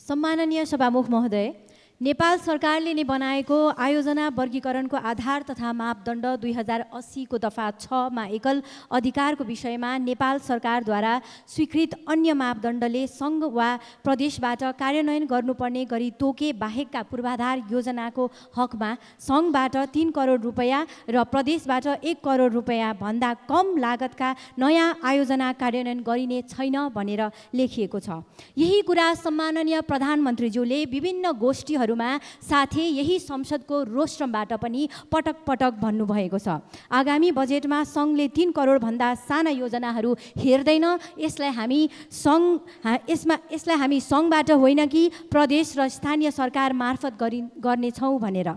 S13: सम्माननीय सभामुख महोदय, नेपाल सरकारले नै बनाएको आयोजना वर्गीकरणको आधार तथा मापदण्ड 2080 को दफा 6 मा एकल अधिकारको विषयमा नेपाल सरकारद्वारा स्वीकृत अन्य मापदण्डले सङ्घ वा प्रदेशबाट कार्यान्वयन गर्नुपर्ने गरी तोके बाहेकका पूर्वाधार योजनाको हकमा सङ्घबाट 3 करोड रुपैयाँ र प्रदेशबाट 1 करोड रुपैयाँ भन्दा कम लागतका नयाँ आयोजना कार्यान्वयन गरिने छैन भनेर लेखिएको छ। यही कुरा सम्माननीय प्रधानमन्त्रीज्यूले विभिन्न गोष्ठीहरू साथै यही संसदको रोस्ट्रमबाट पनि पटक पटक भन्नुभएको छ। आगामी बजेटमा सङ्घले 3 करोड भन्दा साना योजनाहरू हेर्दैन, यसलाई हामी सङ्घबाट होइन कि प्रदेश र स्थानीय सरकार मार्फत गर्नेछौँ भनेर।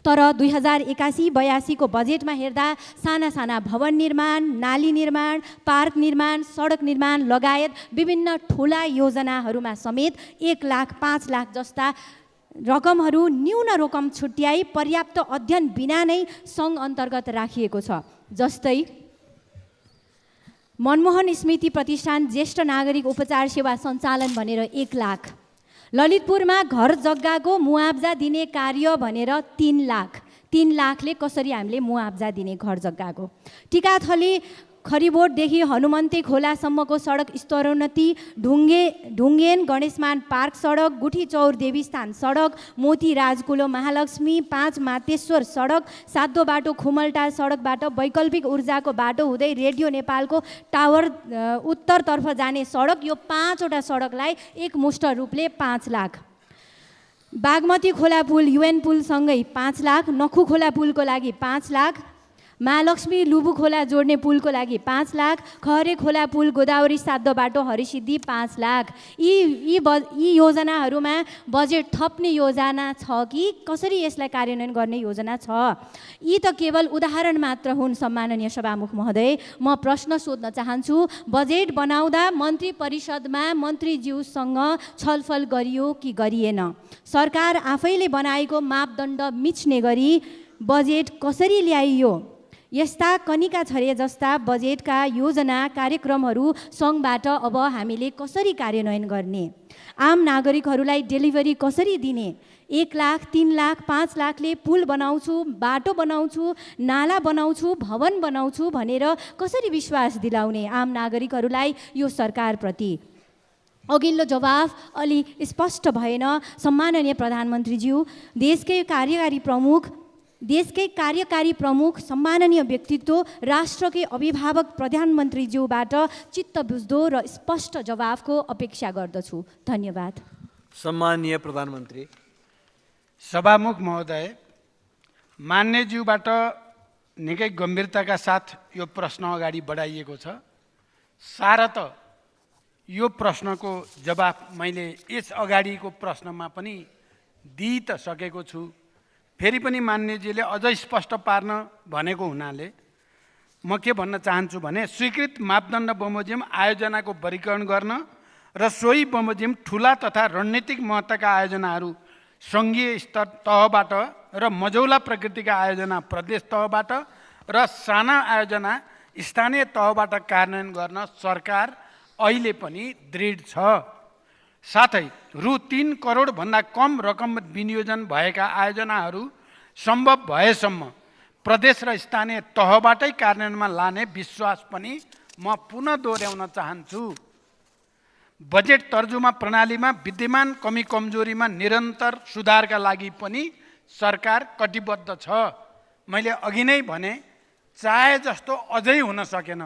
S13: तर 2081-82 को बजेटमा हेर्दा साना साना भवन निर्माण, नाली निर्माण, पार्क निर्माण, सडक निर्माण लगायत विभिन्न ठुला योजनाहरूमा समेत 1 लाख 5 लाख जस्ता रकमहरू न्यून रकम छुट्याई पर्याप्त अध्ययन बिना नै सङ्घ अन्तर्गत राखिएको छ। जस्तै मनमोहन स्मृति प्रतिष्ठान ज्येष्ठ नागरिक उपचार सेवा सञ्चालन भनेर 1 लाख, ललितपुरमा घर जग्गाको मुआब्जा दिने कार्य भनेर 3 लाख, 3 लाखले कसरी हामीले मुआब्जा दिने घर जग्गाको। टिकाथली खरिबोटदेखि हनुमन्ते खोलासम्मको सडक स्तरोन्नति, ढुङ्गेन गणेशमान पार्क सडक, गुठी चौर देवीस्थान सडक, मोती राजकुलो महालक्ष्मी, 5 मातेश्वर सडक, सातो बाटो खुमलटार सडकबाट वैकल्पिक ऊर्जाको बाटो हुँदै रेडियो नेपालको टावर उत्तरतर्फ जाने सडक, यो 5 वटा सडकलाई एकमुष्ट रूपले 5 लाख। बागमती खोला पुल युएन पुलसँगै 5 लाख, नखु खोला पुलको लागि 5 लाख, महालक्ष्मी लुबु खोला जोड्ने पुलको लागि 5 लाख, खहरे खोला पुल गोदावरी सातो बाटो हरिसिद्धि 5 लाख। यी योजनाहरूमा बजेट थप्ने योजना छ कि कसरी यसलाई कार्यान्वयन गर्ने योजना छ? यी त केवल उदाहरण मात्र हुन्। सम्माननीय सभामुख महोदय, म प्रश्न सोध्न चाहन्छु, बजेट बनाउँदा मन्त्री परिषदमा मन्त्रीज्यूसँग छलफल गरियो कि गरिएन? सरकार आफैले बनाएको मापदण्ड मिच्ने गरी बजेट कसरी ल्याइयो? यस्ता कनिका छरे जस्ता बजेटका योजना कार्यक्रमहरू सङ्घबाट अब हामीले कसरी कार्यान्वयन गर्ने? आम नागरिकहरूलाई डेलिभरी कसरी दिने? 1 लाख, 3 लाख, 5 लाखले पुल बनाउँछु, बाटो बनाउँछु, नाला बनाउँछु, भवन बनाउँछु भनेर कसरी विश्वास दिलाउने आम नागरिकहरूलाई यो सरकारप्रति? अघिल्लो जवाफ अलि स्पष्ट भएन। सम्माननीय प्रधानमन्त्रीज्यू, देशकै कार्यकारी प्रमुख सम्माननीय व्यक्तित्व, राष्ट्रकै अभिभावक प्रधानमन्त्रीज्यूबाट चित्त बुझ्दो र स्पष्ट जवाफको अपेक्षा गर्दछु। धन्यवाद।
S1: सम्माननीय प्रधानमन्त्री।
S3: सभामुख महोदय, मान्यज्यूबाट निकै गम्भीरताका साथ यो प्रश्न अगाडि बढाइएको छ। सारत यो प्रश्नको जवाफ मैले यस अगाडिको प्रश्नमा पनि दिइ त सकेको छु। फेरि पनि मान्यजीले अझै स्पष्ट पार्न भनेको हुनाले म के भन्न चाहन्छु भने, स्वीकृत मापदण्ड बमोजिम आयोजनाको वर्गीकरण गर्न र सोही बमोजिम ठुला तथा रणनीतिक महत्त्वका आयोजनाहरू सङ्घीय स्तर तहबाट र मझौला प्रकृतिका आयोजना प्रदेश तहबाट र साना आयोजना स्थानीय तहबाट कार्यान्वयन गर्न सरकार अहिले पनि दृढ छ। साथै रु 3 करोडभन्दा कम रकम विनियोजन भएका आयोजनाहरू सम्भव भएसम्म प्रदेश र स्थानीय तहबाटै कार्यान्वयनमा लाने विश्वास पनि म पुनः दोहोऱ्याउन चाहन्छु। बजेट तर्जुमा प्रणालीमा विद्यमान कमी कमजोरीमा निरन्तर सुधारका लागि पनि सरकार कटिबद्ध छ। मैले अघि नै भने, चाहे जस्तो अझै हुन सकेन।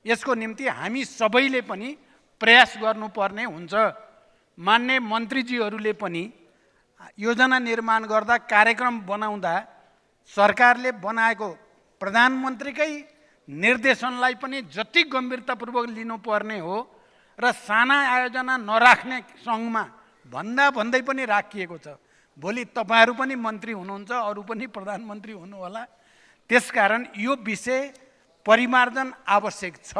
S3: यसको निम्ति हामी सबैले पनि प्रयास गर्नुपर्ने हुन्छ। मान्य मन्त्रीजीहरूले पनि योजना निर्माण गर्दा, कार्यक्रम बनाउँदा सरकारले बनाएको प्रधानमन्त्रीकै निर्देशनलाई पनि जति गम्भीरतापूर्वक लिनुपर्ने हो र साना आयोजना नराख्ने सङ्घमा भन्दै पनि राखिएको छ। भोलि तपाईँहरू पनि मन्त्री हुनुहुन्छ, अरू पनि प्रधानमन्त्री हुनुहोला। त्यसकारण यो विषय परिमार्जन आवश्यक छ।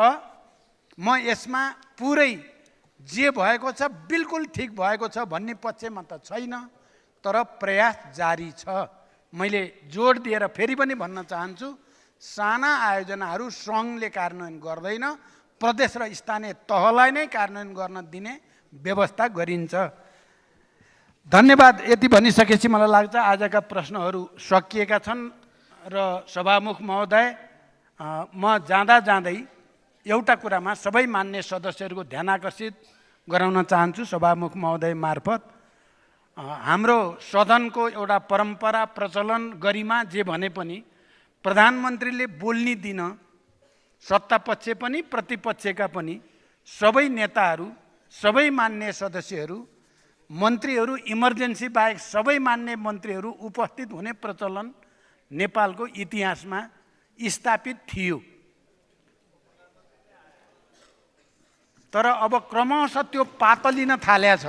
S3: म यसमा पुरै जे भएको छ बिल्कुल ठिक भएको छ भन्ने पक्षमा त छैन, तर प्रयास जारी छ। मैले जोड दिएर फेरि पनि भन्न चाहन्छु, साना आयोजनाहरू सङ्घले कार्यान्वयन गर्दैन, प्रदेश र स्थानीय तहलाई नै कार्यान्वयन गर्न दिने व्यवस्था गरिन्छ। धन्यवाद। यति भनिसकेपछि मलाई लाग्छ आजका प्रश्नहरू सकिएका छन् र सभामुख महोदय, म जाँदै एउटा कुरामा सबै मान्य सदस्यहरूको ध्यान आकर्षित गराउन चाहन्छु सभामुख महोदय मार्फत। हाम्रो सदनको एउटा परम्परा, प्रचलन, गरिमा जे भने पनि प्रधानमन्त्रीले बोल्ने दिन सत्तापक्ष पनि प्रतिपक्षका पनि सबै नेताहरू, सबै मान्य सदस्यहरू, मन्त्रीहरू, इमर्जेन्सी बाहेक सबै मान्य मन्त्रीहरू उपस्थित हुने प्रचलन नेपालको इतिहासमा स्थापित थियो। तर अब क्रमशः त्यो पातलिन थालेको छ।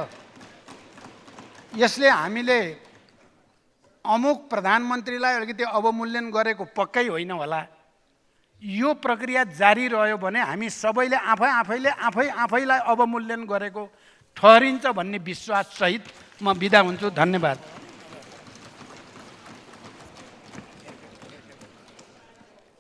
S3: यसले हामीले अमुक प्रधानमन्त्रीलाई अलिकति अवमूल्यन गरेको पक्कै होइन होला। यो प्रक्रिया जारी रह्यो भने हामी सबैले आफैलाई अवमूल्यन गरेको ठहरिन्छ भन्ने विश्वाससहित म बिदा हुन्छु। धन्यवाद।